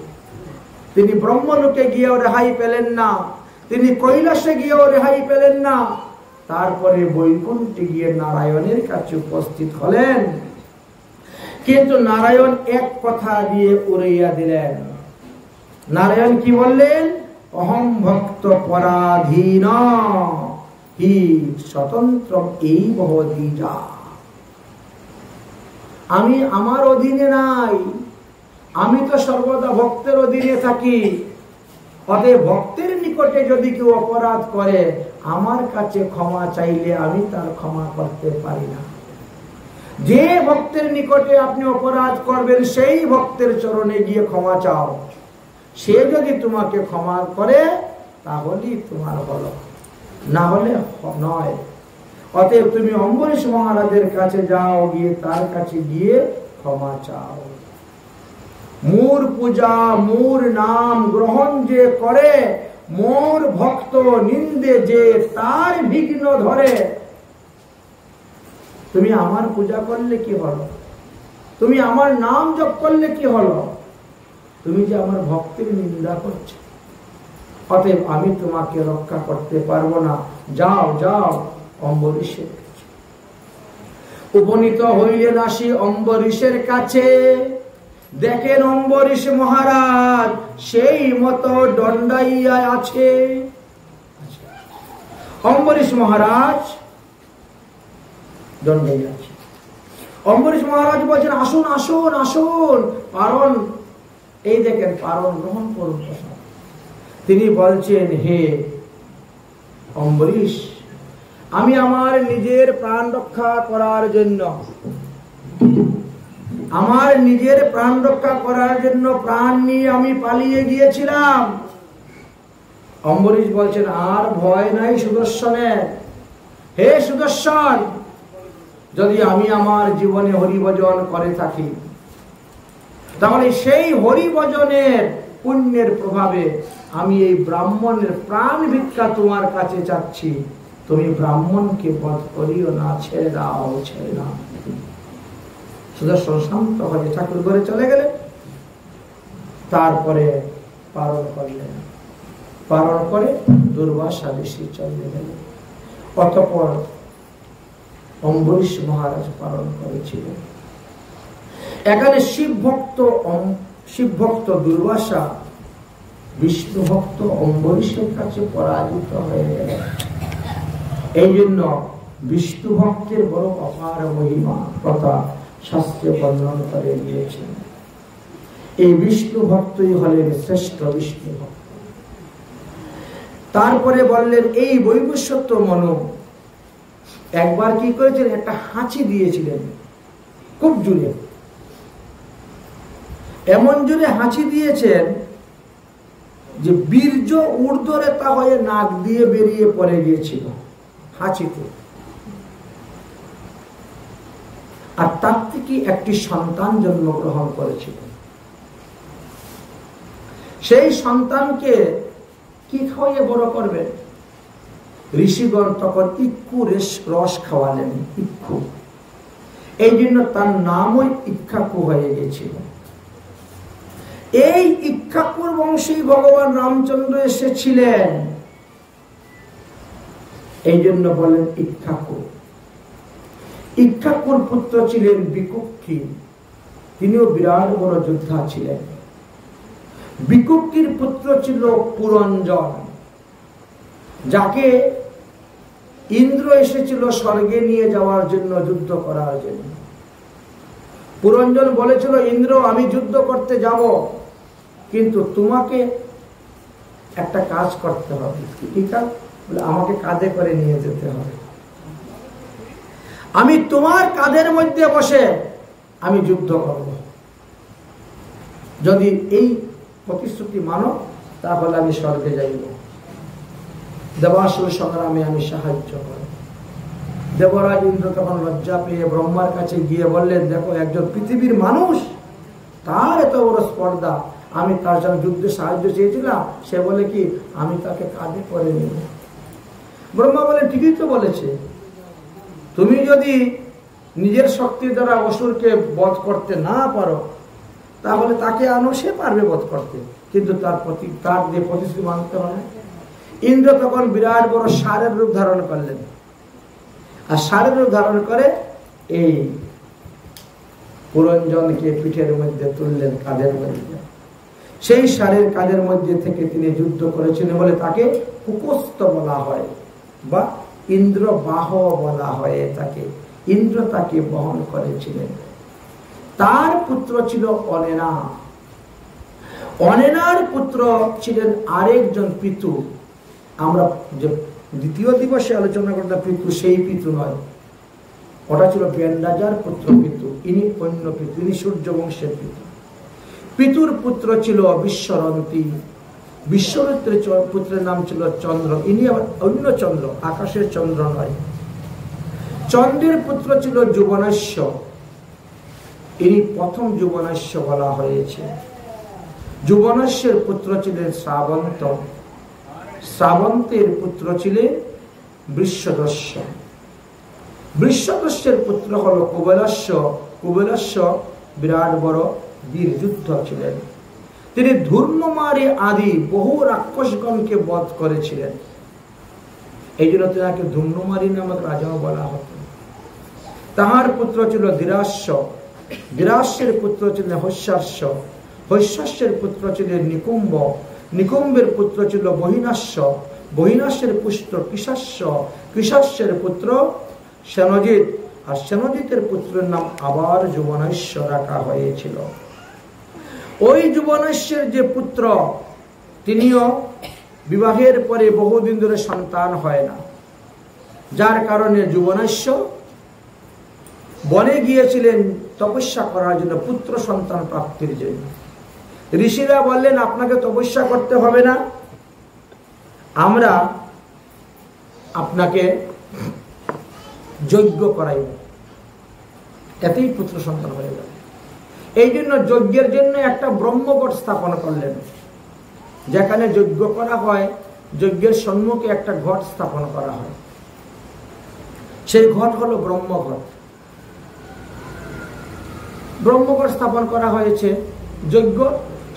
[SPEAKER 1] তিনি ব্রহ্মলোকে গিয়েও রেহাই পেলেন না, তিনি কৈলাসে গিয়েও রেহাই পেলেন না, তারপরে বৈকুণ্ঠে গিয়ে নারায়ণের কাছে উপস্থিত হলেন। কিন্তু নারায়ণ এক কথা দিয়ে উড়াইয়া দিলেন। নারায়ণ কি বললেন? অহম ভক্ত পরাধীন হি স্বতন্ত্র এই বহদীজা। আমি আমার অধীনে নাই, আমি তো সর্বদা ভক্তের অধীনে থাকি। অতএব ভক্তের নিকটে যদি কেউ অপরাধ করে, আমার কাছে ক্ষমা চাইলে আমি তার ক্ষমা করতে পারি না। যে ভক্তের নিকটে আপনি অপরাধ করবেন সেই ভক্তের চরণে গিয়ে ক্ষমা চাও, সে যদি তোমাকে ক্ষমা করে তাহলেই তোমার হলো, না হলে নয়। অতএব তুমি অম্বরীশ মহারাজের কাছে যাও, গিয়ে তার কাছে গিয়ে ক্ষমা চাও। মোর পূজা মোর নাম গ্রহণ যে করে, মোর ভক্ত নিন্দে যে তার বিঘ্ন ধরে। তুমি আমার পূজা করলে কি হলো? তুমি আমার নাম জপ করলে কি হলো? তুমি যে আমার ভক্তের নিন্দা করছো। অতএব আমি তোমাকে রক্ষা করতে পারবো না, যাও যাও অম্বরীশের কাছে। উপনীত হইলেন আসি অম্বরীশের কাছে, দেখেন অম্বরীশ মহারাজ সেই মতো দণ্ডাইয়া আছে। অম্বরীশ মহারাজ দণ্ডাইয়া আছে। অম্বরীশ মহারাজ বলছেন, আসুন আসুন আসুন, পারণ এই দেখেন, পারণ গ্রহণ করুন। তিনি বলছেন, হে অম্বরীশ, আমি আমার নিজের প্রাণ রক্ষা করার জন্য, আমার নিজের প্রাণ রক্ষা করার জন্য প্রাণ নিয়ে আমি পালিয়ে গিয়েছিলাম। অম্বরীশ বলছেন, আর ভয় নাই সুদর্শনের, হে সুদর্শন, যদি আমি আমার জীবনে হরিভজন করে থাকি, তাহলে সেই হরিভজনের পুণ্যের প্রভাবে আমি এই ব্রাহ্মণের প্রাণ ভিক্ষা তোমার কাছে চাচ্ছি, তুমি ব্রাহ্মণকে বধ করিও না, ছেড়ে দাও, ছেড়ে দাও। সুদর্শন শান্ত হয়ে ঠাকুর ঘরে চলে গেলেন। তারপরে পালন করলেন, পালন করে দুর্বাসা ঋষি চলে গেলেন। অতঃপর অম্বরীশ মহারাজ পালন করেছিলেন। এখানে শিব ভক্ত দুর্বাসা বিষ্ণু ভক্ত অম্বরীশের কাছে পরাজিত হয়ে গেলেন। এই জন্য বিষ্ণু ভক্তের বড় অপার মহিমা কথা শাস্ত্রে বর্ণন করে দিয়েছেন। এই বিষ্ণু ভক্তই হলেন শ্রেষ্ঠ বিষ্ণু ভক্ত। তারপরে বললেন এই বৈবস্বত মনু একবার কি করেছেন, একটা হাঁচি দিয়েছিলেন খুব জোরে, এমন জোরে হাঁচি দিয়েছেন যে বীর্য ঊর্ধ্বরেখা হয়ে নাক দিয়ে বেরিয়ে পড়ে গিয়েছিল হাঁচিতে। আর তার থেকে একটি সন্তান জন্মগ্রহণ করেছিল। সেই সন্তানকে কি খাওয়াইয়ে বড় করবেন? ঋষিগণ তখন ইক্ষু রস খাওয়ালেন, ইক্ষু। এই জন্য তার নামই ইক্ষাকু হয়ে গেছিল। এই ইক্ষাকুর বংশী ভগবান রামচন্দ্র এসেছিলেন, এই জন্য বলেন ইক্ষাকু। ইক্ষাকুর পুত্র ছিলেন বিকুক্ষী, তিনিও বিরাট বড় যোদ্ধা ছিলেন। বিকুক্ষীর পুত্র ছিল পুরঞ্জন, যাকে ইন্দ্র এসেছিল স্বর্গে নিয়ে যাওয়ার জন্য, যুদ্ধ করার জন্য। পুরঞ্জন বলেছিল, ইন্দ্র আমি যুদ্ধ করতে যাব, কিন্তু তোমাকে একটা কাজ করতে হবে। কি কাজ? বলে আমাকে কাঁধে করে নিয়ে যেতে হবে, আমি তোমার কাঁধের মধ্যে বসে আমি যুদ্ধ করব। যদি এই প্রতিশ্রুতি মানো তাহলে আমি স্বর্গে যাইব, দেবাসুর সংগ্রামে আমি সাহায্য করব। দেবরাজ ইন্দ্র তখন লজ্জা পেয়ে ব্রহ্মার কাছে গিয়ে বললেন, দেখো একজন পৃথিবীর মানুষ, তার এত বড় স্পর্ধা, আমি তার সঙ্গে যুদ্ধে সাহায্য চেয়েছিলাম, সে বলে কি আমি তাকে কাঁধে করে নিব। ব্রহ্মা বলেন, ঠিকই তো বলেছে, তুমি যদি নিজের শক্তি দ্বারা অসুরকে বধ করতে না পারো তাহলে তাকে আনো, সে পারবে বধ করতে, কিন্তু তার যে প্রতিশ্রুতি মানতে হয়। ইন্দ্র তখন বিরাট বড় ষাঁড়ের রূপ ধারণ করলেন, আর ষাঁড়ের রূপ ধারণ করে এই পুরঞ্জনকে পিঠের মধ্যে তুললেন, কাঁধের মধ্যে। সেই ষাঁড়ের কাঁধের মধ্যে থেকে তিনি যুদ্ধ করেছিলেন বলে তাকে কুকস্থ বলা হয়, বা ইন্দ্রবাহ বলা হয় তাকে। ইন্দ্র তাকে বহন করেছিলেন। তার পুত্র ছিল অনেনা। অনেনার পুত্র ছিলেন আরেকজন পিতু। আমরা যে দ্বিতীয় দিবসে আলোচনা করতাম পিতু, সেই পিতু নয়, ওটা ছিল বেনরাজার পুত্র পিতু। ইনি অন্য পিতু, ইনি সূর্যবংশের পিতু। পিতুর পুত্র ছিল বিশ্বরন্তী। বিশ্বরন্তীর পুত্রের নাম ছিল চন্দ্র, ইনি আবার অন্য চন্দ্র, আকাশের চন্দ্র নয়। চন্দ্রের পুত্র ছিল যুবনাস্য, ইনি প্রথম যুবনাস্য বলা হয়েছে। যুবনাস্যের পুত্র ছিলেন শ্রাবন্ত, শ্রাবন্তের পুত্র ছিলেন বৃষদস্য। বৃষদস্যের পুত্র হল কুবেলস্য। কুবেলস্য বিরাট বড় বীর যুদ্ধ ছিলেন। তিনি ধূর্মমারি আদি বহু রাক্ষসগণকে বধ করেছিলেন। এই জন্য তাকে ধূম্রমারি নামক রাজাও বলা হতো। তাহার পুত্র ছিল ধীরাস্য। ধীরাস্যের পুত্র ছিলেন হৈশাস্য। হৈশাস্যের পুত্র ছিলেন নিকুম্ব। নিকুম্বের পুত্র ছিল বহিনাস্য। বহিনাস্যের পুত্র কৃশাস্য। কৃশাস্যের পুত্র সেনজিৎ। আর সেনজিতের পুত্রের নাম আবার যুবনাস্য রাখা হয়েছিল। ওই যুবনাস্যের যে পুত্র, তিনিও বিবাহের পরে বহুদিন ধরে সন্তান হয় না, যার কারণে যুবনাস্য বনে গিয়েছিলেন তপস্যা করার জন্য, পুত্র সন্তান প্রাপ্তির জন্য। ঋষিরা বললেন, আপনাকে তপস্যা করতে হবে না, আমরা আপনাকে যজ্ঞ করাইব, এতেই পুত্র সন্তান হয়ে গেল। এই জন্য যজ্ঞের জন্য একটা ব্রহ্মঘট স্থাপন করলেন। যেখানে যজ্ঞ করা হয়, যজ্ঞের সম্মুখে একটা ঘট স্থাপন করা হয়, সেই ঘট হলো ব্রহ্মঘট। ব্রহ্মঘট স্থাপন করা হয়েছে। যজ্ঞ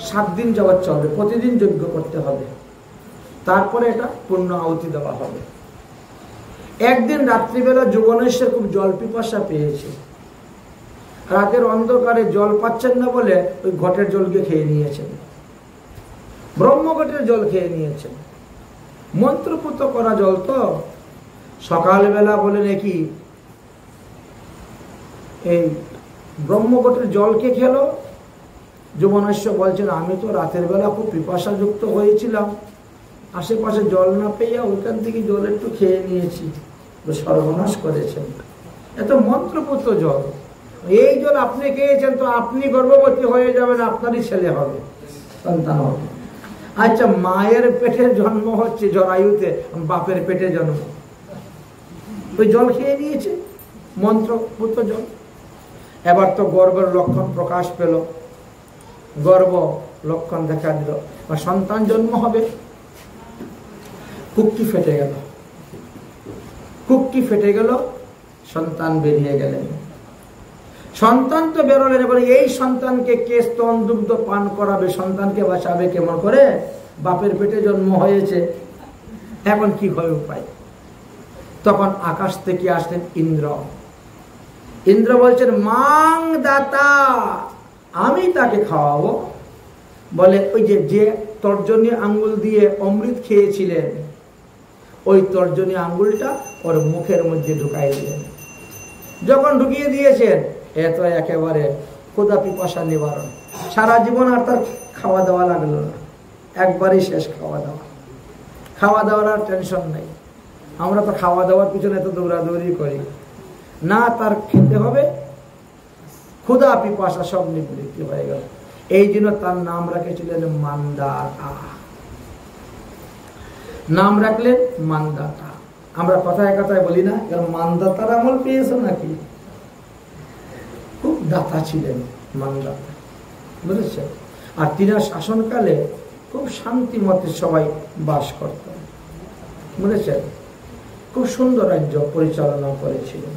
[SPEAKER 1] 7 দিন যাবৎ চলবে, প্রতিদিন যজ্ঞ করতে হবে, তারপরে এটা পূর্ণ আহুতি দেওয়া হবে। একদিন রাত্রিবেলা যুবনেশ্বর খুব জল পিপাসা পেয়েছে। রাতের অন্ধকারে জল পাচ্ছেন না বলে ওই ঘটের জলকে খেয়ে নিয়েছেন, ব্রহ্মঘটের জল খেয়ে নিয়েছেন। মন্ত্রপুত করা জল তো। সকালবেলা বলে নাকি এই ব্রহ্মঘটের জলকে খেলো। যুবনেশ্বর বলছেন, আমি তো রাতের বেলা খুব পিপাসাযুক্ত হয়েছিলাম, আশেপাশে জল না পেয়ে ওইখান থেকে জল একটু খেয়ে নিয়েছি, সর্বনাশ করেছেন। এত মন্ত্রপুত জল, এই জল আপনি খেয়েছেন তো আপনি গর্ভবতী হয়ে যাবেন, আপনারই ছেলে হবে, সন্তান হবে। আচ্ছা, মায়ের পেটে জন্ম হচ্ছে জরায়ুতে, বাপের পেটে জন্ম, ওই জল খেয়ে নিয়েছে, মন্ত্রপুত জল। এবার তো গর্ভের লক্ষণ প্রকাশ পেল, গর্ভ লক্ষণ দেখা দিল, সন্তান জন্ম হবে। কুক্কি ফেটে গেল, কুক্কি ফেটে গেল, সন্তান বেরিয়ে গেলেন। সন্তান তো বেরোলেন, এবার এই সন্তানকে কে স্তন দুগ্ধ পান করাবে, সন্তানকে বাঁচাবে কেমন করে? বাপের পেটে জন্ম হয়েছে, এখন কি হয় উপায়? তখন আকাশ থেকে আসলেন ইন্দ্র। ইন্দ্র বলছেন, মাং দাতা, আমি তাকে খাওয়াবো। বলে ওই যে তর্জনী আঙ্গুল দিয়ে অমৃত খেয়েছিলেন, ওই তর্জনী আঙ্গুলটা ওর মুখের মধ্যে ঢুকাই দিলেন। যখন ঢুকিয়ে দিয়েছেন, এত একেবারে ক্ষুধা পিপাসা নিবারণ। সারা জীবন আর তার খাওয়া দাওয়া লাগলো না, একবারই শেষ খাওয়া দাওয়া। খাওয়া দাওয়ার আর টেনশন নেই। আমরা তো খাওয়া দাওয়ার পিছনে এত দৌড়াদৌড়ি করি না, তার খেতে হবে, ক্ষুধা পিপাসা সব নিবৃত্তি হয়ে গেল। এই জন্য তার নাম রেখেছিলেন মান্দাতা, নাম রাখলেন মান্দাতা। আমরা কথায় কথায় বলি না, মান্দাতার আমল পেয়েছো নাকি? খুব দাতা ছিলেন মান্দাতা, বুঝেছেন? আর তিনার শাসনকালে খুব শান্তি মতে সবাই বাস করতেন, বুঝেছেন? খুব সুন্দর রাজ্য পরিচালনা করেছিলেন।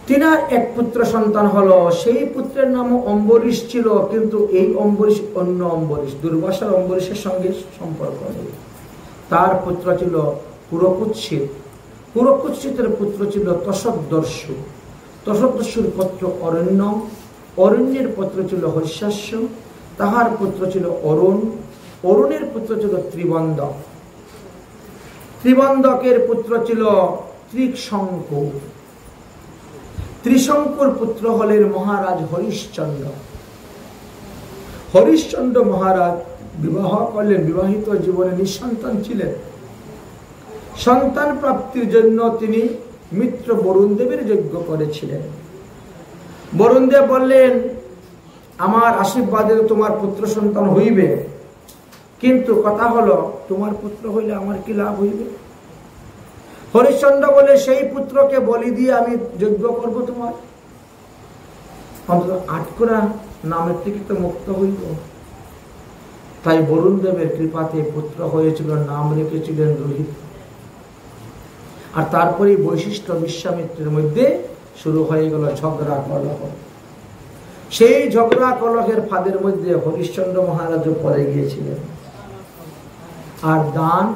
[SPEAKER 1] তিনার এক পুত্র সন্তান হলো, সেই পুত্রের নাম অম্বরীশ ছিল, কিন্তু এই অম্বরীশ অন্য অম্বরীশ, দুর্বাসার অম্বরীশের সঙ্গে সম্পর্ক নেই। তার পুত্র ছিল পুরকুৎসিত, পুরকুৎসিতের পুত্র ছিল তসদ্দর্শু, তসদ্দর্শুর পুত্র অরণ্য, অরণ্যের পুত্র ছিল হর্ষাস্য, তাহার পুত্র ছিল অরুণ, অরুণের পুত্র ছিল ত্রিবন্ধক, ত্রিবন্ধকের পুত্র ছিল ত্রিশঙ্কু, ত্রিশঙ্কুর পুত্র হলেন মহারাজ হরিশ্চন্দ্র। হরিশ্চন্দ্র মহারাজ বিবাহ করলেন, বিবাহিত জীবনে নিঃসন্তান ছিলেন। সন্তান প্রাপ্তির জন্য তিনি মিত্র বরুণ দেবের যজ্ঞ করেছিলেন। বরুণ দেব বললেন, আমার আশীর্বাদে তোমার পুত্র সন্তান হইবে, কিন্তু কথা হলো তোমার পুত্র হইলে আমার কি লাভ হইবে? হরিশ্চন্দ্র বলে, সেই পুত্রকে বলি দিয়ে আমি যজ্ঞ করব তোমার, অন্তত আটকরা নামের থেকে তো মুক্ত হইব। তাই বরুণ দেবের কৃপাতে পুত্র হয়েছিল, নাম রেখেছিলেন রোহিত। আর তারপরে বৈশিষ্ট্য বিশ্বামিত্রের মধ্যে শুরু হয়ে গেল ঝগড়া কলহ। সেই ঝগড়া কলহের ফাঁদের মধ্যে হরিশ্চন্দ্র মহারাজও পড়ে গিয়েছিলেন। আর দান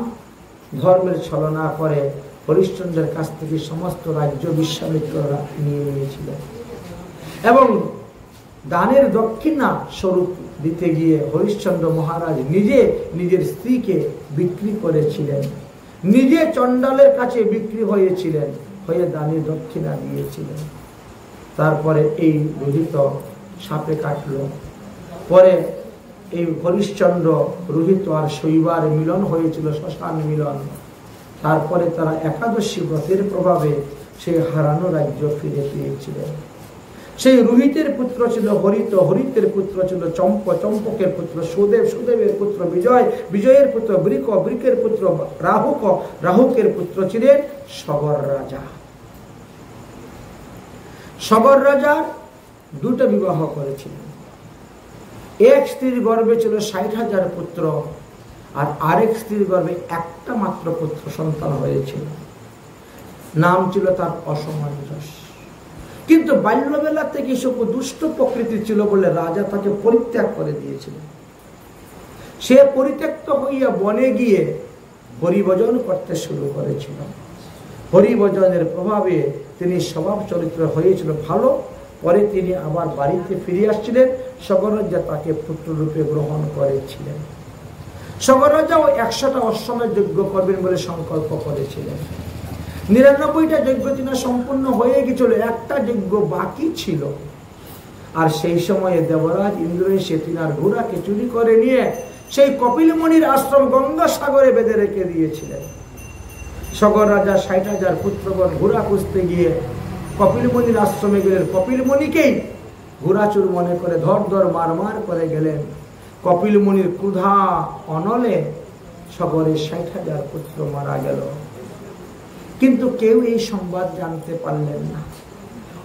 [SPEAKER 1] ধর্মের ছলনা করে হরিশ্চন্দ্রের কাছ থেকে সমস্ত রাজ্য বিশ্বামিত্ররা নিয়ে নিয়েছিলেন, এবং দানের দক্ষিণা স্বরূপ দিতে গিয়ে হরিশ্চন্দ্র মহারাজ নিজে নিজের স্ত্রীকে বিক্রি করেছিলেন, নিজে চণ্ডালের কাছে বিক্রি হয়েছিলেন, হয়ে দানের দক্ষিণা দিয়েছিলেন। তারপরে এই রোহিত সাপে কাটল। পরে এই হরিশ্চন্দ্র রোহিত আর শৈবার মিলন হয়েছিল, শ্মশান মিলন। তারপরে তারা একাদশী ব্রতের প্রভাবে সেই হারানো রাজ্য ফিরে পেয়েছিলেন। সেই রোহিতের পুত্র ছিল হরিত, হরিতের পুত্র ছিল চম্প, চম্পকের পুত্র সুদেব, সুদেবের পুত্র বিজয়, বিজয়ের পুত্র বৃক, বৃকের পুত্র রাহুক, রাহুকের পুত্র ছিলেন সগর রাজা। সগর রাজা দুটো বিবাহ করেছিলেন। এক স্ত্রীর গর্ভে ছিল 60,000 পুত্র, আর আরেক স্ত্রীর গর্ভে একটা মাত্র পুত্র সন্তান হয়েছিল, নাম ছিল তার অসমঞ্জস। কিন্তু বাল্যবেলা থেকে সব দুষ্ট প্রকৃতি ছিল বলে রাজা তাকে পরিত্যাগ করে দিয়েছিলেন। সে পরিত্যক্ত হইয়া বনে গিয়ে হরিভজন করতে শুরু করেছিল। হরিভজনের প্রভাবে তিনি স্বভাব চরিত্র হয়েছিল ভালো। পরে তিনি আবার বাড়িতে ফিরে আসছিলেন। সগর রাজা তাকে পুত্ররূপে গ্রহণ করেছিলেন। সগর রাজাও 100টা অশ্বমেধ যজ্ঞ করবেন বলে সংকল্প করেছিলেন। 99টা যজ্ঞ তিনি সম্পূর্ণ হয়ে গেছিল, একটা যজ্ঞ বাকি ছিল। আর সেই সময়ে দেবরাজ ইন্দ্র এসে তিনার ঘোড়াকে চুরি করে নিয়ে সেই কপিল মুনির আশ্রম গঙ্গাসাগরে বেঁধে রেখে দিয়েছিলেন। সগর রাজা 60,000 পুত্রগণ ঘোড়া খুঁজতে গিয়ে কপিল মুনির আশ্রমে গেলেন। কপিল মুনিকেই ঘোড়াচুর মনে করে ধর ধর মার মার করে গেলেন। কপিল মুনির ক্রুধা অনলে সগরের 60,000 পুত্র মারা গেল। কিন্তু কেউ এই সংবাদ জানতে পারলেন না।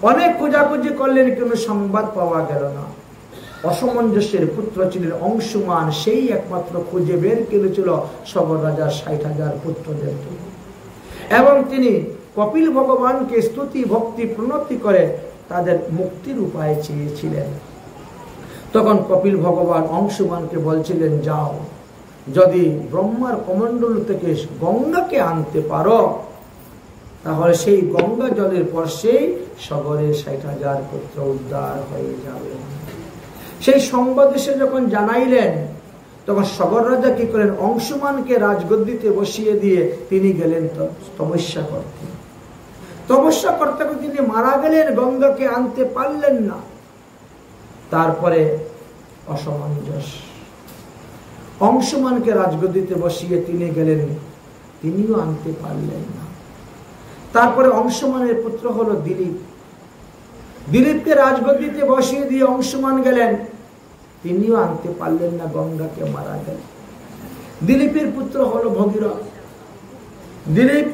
[SPEAKER 1] অনেক খোঁজাখুঁজি করলেন, কিন্তু সংবাদ পাওয়া গেল না। অসমঞ্জসের পুত্র ছিলেন অংশুমান, সেই একমাত্র খুঁজে বের করেছিল সগর রাজার 60,000 পুত্রদেরকে। এবং তিনি কপিল ভগবানকে স্তুতি ভক্তি প্রণতি করে তাদের মুক্তির উপায় চেয়েছিলেন। তখন কপিল ভগবান অংশুমানকে বলছিলেন, যাও, যদি ব্রহ্মার কমণ্ডল থেকে গঙ্গাকে আনতে পারো তাহলে সেই গঙ্গা জলের পর্শেই সগরের 60,000 পুত্র উদ্ধার হয়ে যাবে। সেই সংবাদ এসে যখন জানাইলেন, তখন সগর রাজা কি করেন, অংশুমানকে রাজগদ্দিতে বসিয়ে দিয়ে তিনি গেলেন তপস্যা করতে। তপস্যা করতে করতে তিনি মারা গেলেন, গঙ্গাকে আনতে পারলেন না। তারপরে অসমঞ্জস, অংশুমানকে রাজগদ্দিতে বসিয়ে তিনি গেলেন, তিনিও আনতে পারলেন না। তারপরে অংশুমানের পুত্র হলো দিলীপ। দিলীপকে রাজগদ্দিতে বসিয়ে দিয়ে অংশুমান গেলেন, তিনিও আনতে পারলেন না, গঙ্গাকে মারা গেলেন। দিলীপের পুত্র হলো ভগীরথ। দিলীপ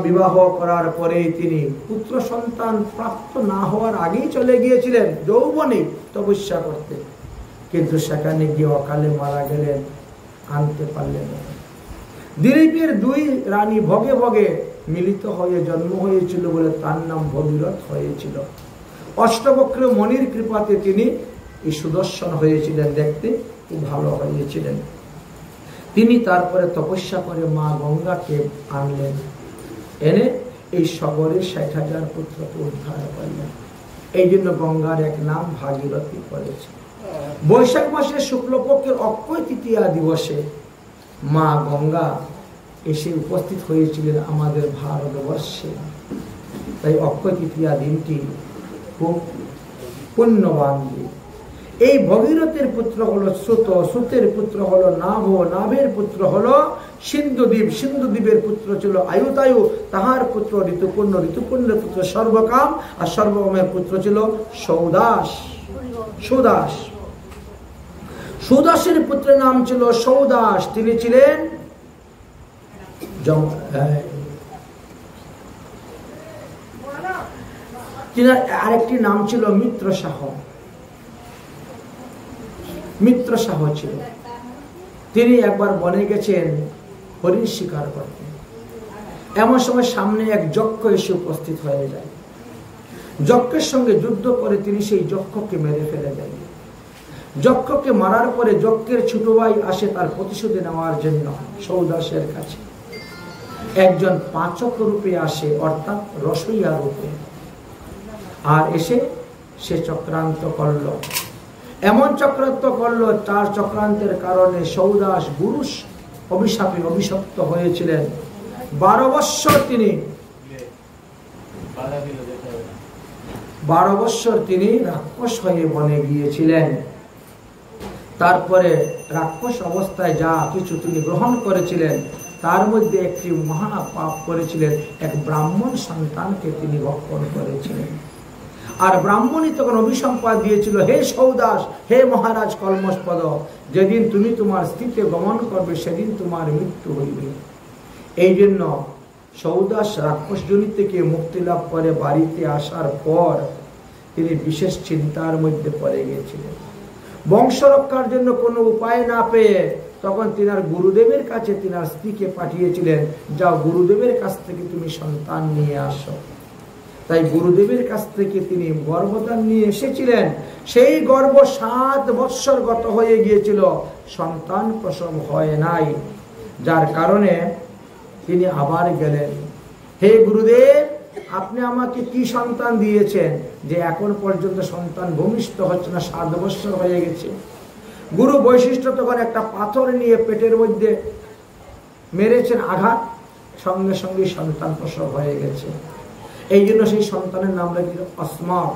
[SPEAKER 1] বিবাহ করার পরে তিনি পুত্র সন্তান প্রাপ্ত না হওয়ার আগেই চলে গিয়েছিলেন যৌবনে তপস্যা করতে, কিন্তু সেখানে গিয়ে অকালে মারা গেলেন, আনতে পারলেন না। দিলীপের 2 রানী ভগে ভগে মিলিত হয়ে জন্ম হয়েছিল বলে তার নাম ভগীরথ হয়েছিল। অষ্টবক্র মনির কৃপাতে তিনি এই সুদর্শন হয়েছিলেন, দেখতে খুব ভালো হয়েছিলেন। তিনি তারপরে তপস্যা করে মা গঙ্গাকে আনলেন, এনে এই সগরের 60,000 পুত্রকে উদ্ধার করলেন। এই জন্য গঙ্গার এক নাম ভাগীরথী পড়েছে। বৈশাখ মাসের শুক্লপক্ষের অক্ষয় তৃতীয়া দিবসে মা গঙ্গা এসে উপস্থিত হয়েছিলেন আমাদের ভারতবর্ষে। তাই অক্ষয় তৃতীয়া দিনটি খুব পুণ্যবান দিন। এই ভগীরথের পুত্র হলো শ্রুত, শ্রুতের পুত্র হলো নাভ, নাভের পুত্র হলো সিন্ধুদ্বীপ, সিন্ধুদ্বীপের পুত্র ছিল আয়ুতায়ু, তাহার পুত্র ঋতুপূর্ণ, ঋতুপূর্ণের পুত্র সর্বকাম, আর সর্বকামের পুত্র ছিল সৌদাস। সুদাস, সুদাসের পুত্রের নাম ছিল সৌদাস। তিনি ছিলেন আরেকটি নাম ছিল মিত্র শাহ। মিত্র শাহ ছিল, তিনি একবার বনে গেছেন হরিণ শিকার করতে। এমন সময় সামনে এক যক্ষ এসে উপস্থিত হয়ে যায়। যক্ষের সঙ্গে যুদ্ধ করে তিনি সেই যক্ষকে মেরে ফেলে দেন। যক্ষকে মারার পরে যক্ষের ছোট ভাই আসে তার প্রতিশোধ নেওয়ার জন্য সৌদাসের কাছে। একজন পাচক রূপে আসে, অর্থাৎ রসইয়া রূপে, আর এসে সে চক্রান্ত করল। এমন চক্রান্ত করলো, তার চক্রান্তের কারণে সৌদাস গুরুষ অভিশাপে অভিশপ্ত হয়েছিলেন। 12 বৎসর তিনি রাক্ষস হয়ে বনে গিয়েছিলেন। তারপরে রাক্ষস অবস্থায় যা কিছু তিনি গ্রহণ করেছিলেন, তার মধ্যে একটি মহা পাপ করেছিলেন, এক ব্রাহ্মণ সন্তানকে তিনি ভক্ষণ করেছিলেন। আর ব্রাহ্মণী তখন অভিসম্পাদ দিয়েছিল, হে সৌদাস, হে মহারাজ কলমশপদ, যেদিন তুমি তোমার স্ত্রীকে গমন করবে সেদিন তোমার মৃত্যু হইবে। এই জন্য সৌদাস রাক্ষসজনি থেকে মুক্তি লাভ করে বাড়িতে আসার পর তিনি বিশেষ চিন্তার মধ্যে পড়ে গিয়েছিলেন। বংশ রক্ষার জন্য কোনো উপায় না পেয়ে তখন তিনার গুরুদেবের কাছে তিনার স্ত্রীকে পাঠিয়েছিলেন, যাও গুরুদেবের কাছ থেকে তুমি সন্তান নিয়ে আসো। তাই গুরুদেবের কাছ থেকে তিনি গর্ভদান নিয়ে এসেছিলেন। সেই গর্ভ 7 বৎসর গত হয়ে গিয়েছিল, সন্তান প্রসব হয় নাই, যার কারণে তিনি আবার গেলেন, হে গুরুদেব, আপনি আমাকে কি সন্তান দিয়েছেন যে এখন পর্যন্ত সন্তান ভূমিষ্ঠ হচ্ছে না, 7 বৎসর হয়ে গেছে। গুরু বৈশিষ্ট্য তখন একটা পাথর নিয়ে পেটের মধ্যে মেরেছেন আঘাত, সঙ্গে সঙ্গে সন্তান প্রসব হয়ে গেছে। এই জন্য সেই সন্তানের নাম রেখেছিল অস্মক।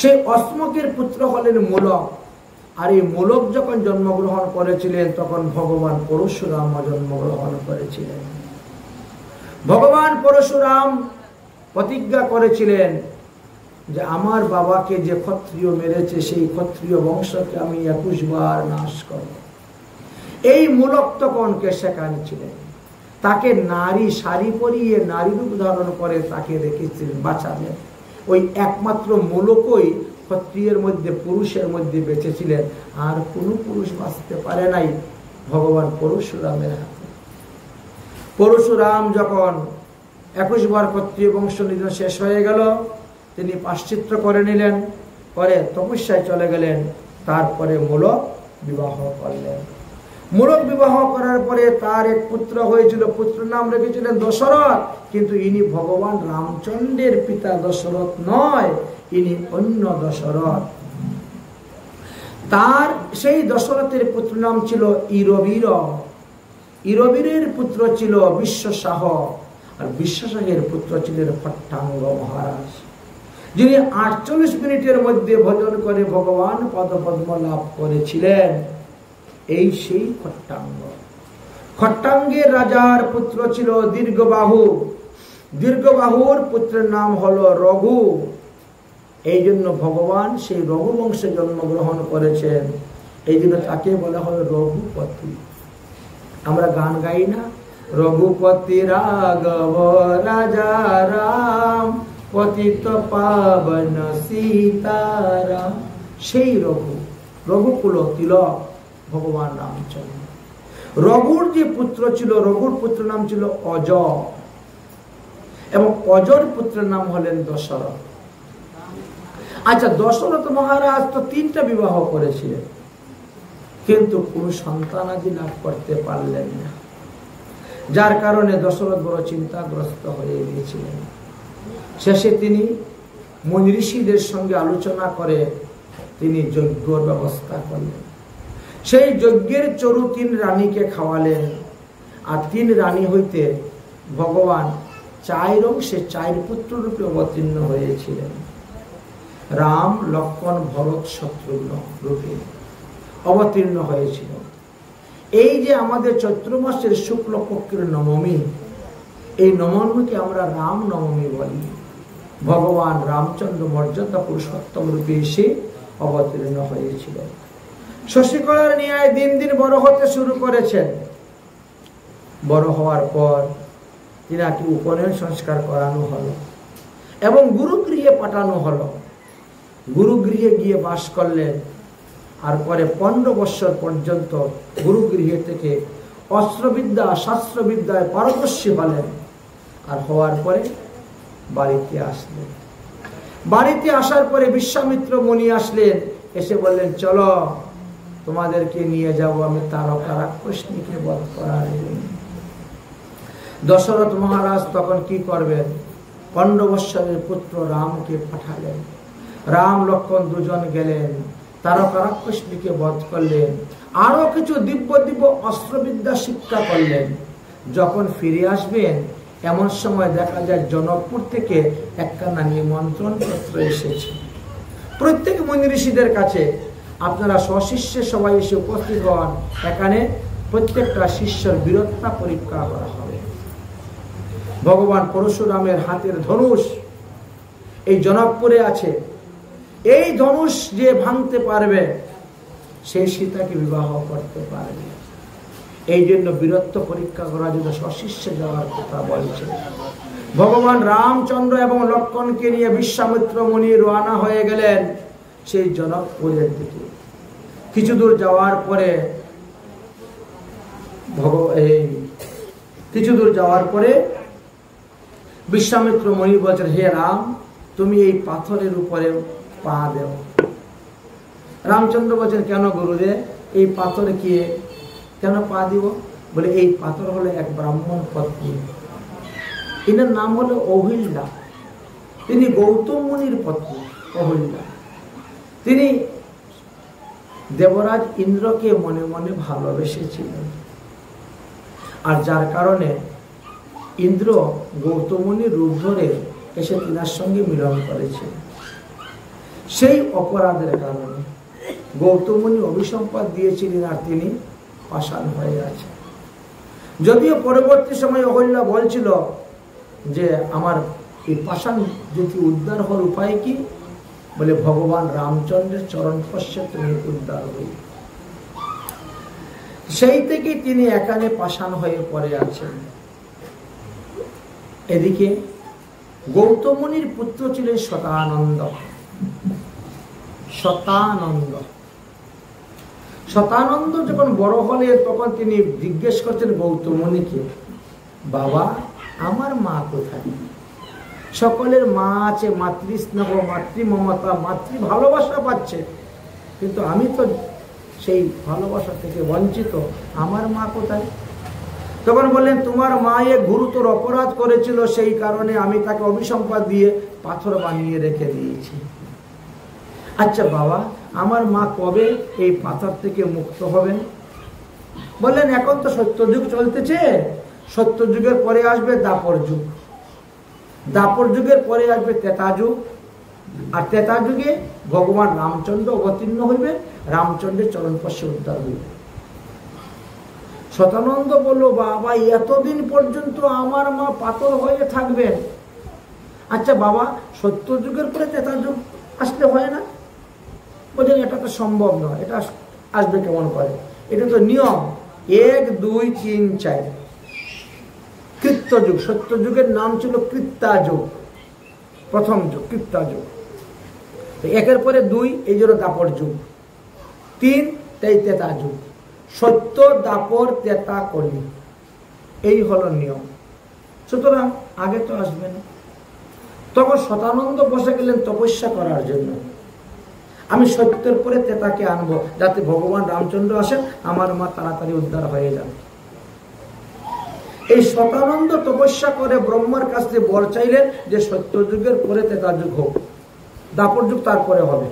[SPEAKER 1] সেই অস্মকের পুত্র হলেন মূলক। আর এই মূলক যখন জন্মগ্রহণ করেছিলেন তখন ভগবান পরশুরাম জন্মগ্রহণ করেছিলেন। ভগবান পরশুরাম প্রতিজ্ঞা করেছিলেন যে আমার বাবাকে যে ক্ষত্রিয় মেরেছে সেই ক্ষত্রিয় বংশকে আমি 21 বার নাশ করব। এই মূলক তখন কেশাকান ছিলেন, তাকে নারী শাড়ি পরিয়ে নারী রূপ ধারণ করে তাকে রেখেছিলেন বাঁচালেন। ওই একমাত্র মূলকই ক্ষত্রিয়ের মধ্যে পুরুষের মধ্যে বেঁচেছিলেন, আর কোনো পুরুষ বাঁচতে পারে নাই ভগবান পরশুরামের হাতে। পরশুরাম যখন 21 বার ক্ষত্রিয় বংশ নিধন শেষ হয়ে গেল, তিনি পাশ্চিত্য করে নিলেন, করে তপস্যায় চলে গেলেন। তারপরে মূলক বিবাহ করলেন। মূলক বিবাহ করার পরে তার এক পুত্র হয়েছিল, পুত্র নাম রেখেছিলেন দশরথ। কিন্তু ইনি ভগবান রামচন্দ্রের পিতা দশরথ নয়, ইনি অন্য দশরথ। তার সেই দশরথের পুত্র নাম ছিল ইরবীর। ইরবীরের পুত্র ছিল বিশ্বসাহ, আর বিশ্বসাহের পুত্র ছিলেন খট্টাঙ্গ মহারাজ, যিনি 48 মিনিটের মধ্যে ভজন করে ভগবান পদপদ্ম লাভ করেছিলেন। এই সেই খট্টাঙ্গ। খট্টাঙ্গের রাজার পুত্র ছিল দীর্ঘবাহু। দীর্ঘবাহুর পুত্রের নাম হলো রঘু। এই জন্য ভগবান সেই রঘু বংশে জন্মগ্রহণ করেছেন। এই জন্য তাকে বলা হয় রঘুপতি। আমরা গান গাই না, রঘুপতি রাঘব রাজা রাম পতিত পাবন সীতারাম। সেই রঘু, রঘুকুল তিলক ভগবান রামচন্দ্র। রঘুর যে পুত্র ছিল, রঘুর পুত্র নাম ছিল অজ, এবং অজর পুত্রের নাম হলেন দশরথ। আচ্ছা, দশরথ মহারাজ তো 3টা বিবাহ করেছিলেন, কিন্তু কোন সন্তানাদি লাভ করতে পারলেন না, যার কারণে দশরথ বড় চিন্তাগ্রস্ত হয়ে গিয়েছিলেন। শেষে তিনি মুনি ঋষিদের সঙ্গে আলোচনা করে তিনি যজ্ঞর ব্যবস্থা করলেন। সেই যজ্ঞের চরু 3 রানীকে খাওয়ালেন, আর 3 রানী হইতে ভগবান 4 অংশে 4 পুত্র রূপে অবতীর্ণ হয়েছিলেন। রাম, লক্ষ্মণ, ভরত, শত্রুঘ্ন রূপে অবতীর্ণ হয়েছিল। এই যে আমাদের চৈত্র মাসের শুক্লপক্ষের নবমী, এই নবমীকে আমরা রাম নবমী বলি। ভগবান রামচন্দ্র মর্যাদা পুরুষোত্তম রূপে এসে অবতীর্ণ হয়েছিল। শশীকলার ন্যায় দিন দিন বড় হতে শুরু করেছেন। বড় হওয়ার পর তিনাকে উপনয়ন সংস্কার করানো হলো এবং গুরুগৃহে পাঠানো হলো। গুরুগৃহে গিয়ে বাস করলেন, আর পরে 15 বৎসর পর্যন্ত গুরুগৃহে থেকে অস্ত্রবিদ্যা শাস্ত্রবিদ্যায় পারদর্শী হলেন। আর হওয়ার পরে বাড়িতে আসলেন। বাড়িতে আসার পরে বিশ্বামিত্র মুনি আসলেন, এসে বললেন, চলো তোমাদেরকে নিয়ে যাব আমি তারকা রাক্ষসীকে বধ করার জন্য। দশরথ মহারাজ তখন কি করবেন? 15 বৎসরের পুত্র রামকে পাঠালেন। রাম লক্ষ্মণ দুজন গেলেন, তারকা রাক্ষসীকে বধ করলেন, আরো কিছু দিব্য দিব্য অস্ত্রবিদ্যা শিক্ষা করলেন। যখন ফিরে আসবেন এমন সময় দেখা যায় জনকপুর থেকে একখানা নিমন্ত্রণ পত্র এসেছে। প্রত্যেক মুনি ঋষিদের কাছে আপনারা স্বশিষ্যে সবাই এসে উপস্থিত হন, এখানে প্রত্যেকটা শিষ্যের বীরত্ব পরীক্ষা করা হবে। ভগবান পরশুরামের হাতের ধনুষ এই জনকপুরে আছে। এই ধনুষ যে ভাঙতে পারবে সেই সীতাকে বিবাহ করতে পারবে। এই জন্য বীরত্ব পরীক্ষা করার জন্য সশিষ্যে যাওয়ার কথা বলছে। ভগবান রামচন্দ্র এবং লক্ষ্মণকে নিয়ে বিশ্বামিত্র মুনি রওনা হয়ে গেলেন সেই জনকপুরের দিকে। কিছু দূর যাওয়ার পরে বিশ্বামিত্র মুনি বলছেন, হে রাম, তুমি এই পাথরের উপরে পা দেও। রামচন্দ্র বলছেন, কেন গুরুদেব, এই পাথরে কি কেন পা দিব? বলে, এই পাথর হলো এক ব্রাহ্মণ পত্নী, এনার নাম হলো অহিল্যা। তিনি গৌতম মুনির পত্নী অহিল্যা। তিনি দেবরাজ ইন্দ্রকে মনে মনে ভালোবেসেছিলেন, আর যার কারণে ইন্দ্র গৌতম মুনির রূপ ধরে এসে তিনার সঙ্গে মিলন করেছে। সেই অপরাধের কারণে গৌতম মুনি অভিসম্পাদ দিয়েছিলেন, আর তিনি পাষাণ হয়ে আছে। যদিও পরবর্তী সময় অহল্যা বলছিল যে আমার এই পাষাণ যদি উদ্ধার হওয়ার উপায় কি? বলে, ভগবান রামচন্দ্রের চরণ স্পর্শে তুমি উদ্ধার হই। সেই থেকে তিনি এখানে পাষাণ হয়ে পড়ে আছেন। এদিকে গৌতম মুনির পুত্র ছিলেন শতানন্দ। শতানন্দ যখন বড় হলেন তখন তিনি জিজ্ঞেস করছেন গৌতম মুনিকে, বাবা, আমার মা কোথায়? সকলের মা আছে, মাতৃস্নেহ, মাতৃমমতা, মাতৃ ভালোবাসা পাচ্ছে, কিন্তু আমি তো সেই ভালোবাসা থেকে বঞ্চিত। আমার মা কোথায়? তখন বললেন, তোমার মা এক গুরুতর অপরাধ করেছিল, সেই কারণে আমি তাকে অভিসম্পাদ দিয়ে পাথর বানিয়ে রেখে দিয়েছি। আচ্ছা বাবা, আমার মা কবে এই পাথর থেকে মুক্ত হবেন? বললেন, এখন তো সত্যযুগ চলতেছে, সত্যযুগের পরে আসবে দাপর যুগ, দাপর যুগের পরে আসবে ত্রেতা যুগ, আর ত্রেতা যুগে ভগবান রামচন্দ্র অবতীর্ণ হইবে, রামচন্দ্রের চরণ স্পর্শে উদ্ধার হইবে। শতানন্দ বলল, বাবা, এতদিন পর্যন্ত আমার মা পাথর হয়ে থাকবেন? আচ্ছা বাবা, সত্যযুগের পরে ত্রেতা যুগ আসলে হয় না? বলছেন, এটা তো সম্ভব নয়, এটা আসবে কেমন করে? এটা তো নিয়ম 1, 2, 3, 4। কৃত্যযুগ, সত্যযুগের নাম ছিল কৃত্তা যুগ, প্রথম যুগ কৃত্তা যুগ। 1-এর পরে 2, এই জন্য দাপর যুগ। 3, তাই ত্রেতা যুগ। সত্য, দাপর, ত্রেতা, কলি, এই হলো নিয়ম। সুতরাং আগে তো আসবে না। তখন শতানন্দ বসে গেলেন তপস্যা করার জন্য। আমি সত্যের পরে ত্রেতাকে আনবো, যাতে ভগবান রামচন্দ্র আসেন, আমার মা তাড়াতাড়ি উদ্ধার হয়ে যান। এই শতানন্দ তপস্যা করে ব্রহ্মার কাছে বর চাইলেন যে সত্যযুগের পরে ত্রেতা যুগ হোক, দাপর যুগ তারপরে হবে।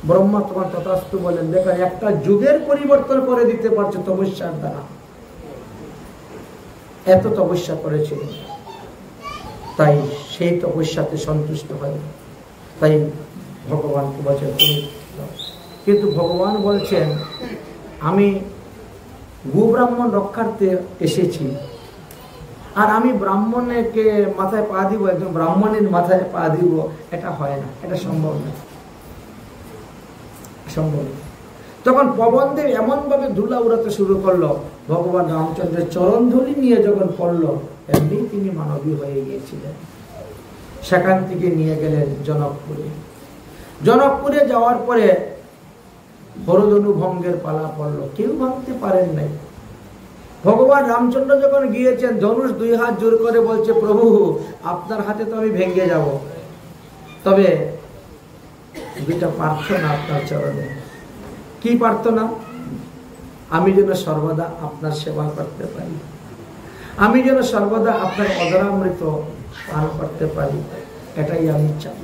[SPEAKER 1] ব্রহ্মা তখন তথাস্তু বলেন, দেখো, একটা যুগের পরিবর্তন করে দিতে পারছে তপস্যার দ্বারা। এত তপস্যা করেছিলেন, তাই সেই তপস্যাতে সন্তুষ্ট হয়। তাই ভগবানকে বলছেন তুমি, কিন্তু ভগবান বলছেন, আমি গোব্রাহ্মণ রক্ষার্থে এসেছি, আর আমি ব্রাহ্মণকে মাথায় পা দিব, একদম ব্রাহ্মণের মাথায় পা দিব, এটা হয় না, এটা সম্ভব না, সম্ভব না। তখন পবনদেব এমন ভাবে ধুলা উড়াতে শুরু করলো, ভগবান রামচন্দ্রের চরণ ধুলি নিয়ে যখন পড়লো, এমনি তিনি মানবী হয়ে গিয়েছিলেন। সেখান থেকে নিয়ে গেলেন জনকপুরে। জনকপুরে যাওয়ার পরে হরধনু ভঙ্গের পালা পড়লো, কেউ ভাঙতে পারেন নাই। ভগবান রামচন্দ্র যখন গিয়েছেন, ধনুষ 2 হাত জোর করে বলছে, প্রভু, আপনার হাতে তো আমি ভেঙে যাব, তবে 2টা প্রার্থনা আপনার চরণে। কি প্রার্থনা? আমি যেন সর্বদা আপনার সেবা করতে পারি, আমি যেন সর্বদা আপনার অধরামৃত পান করতে পারি, এটাই আমি চাই।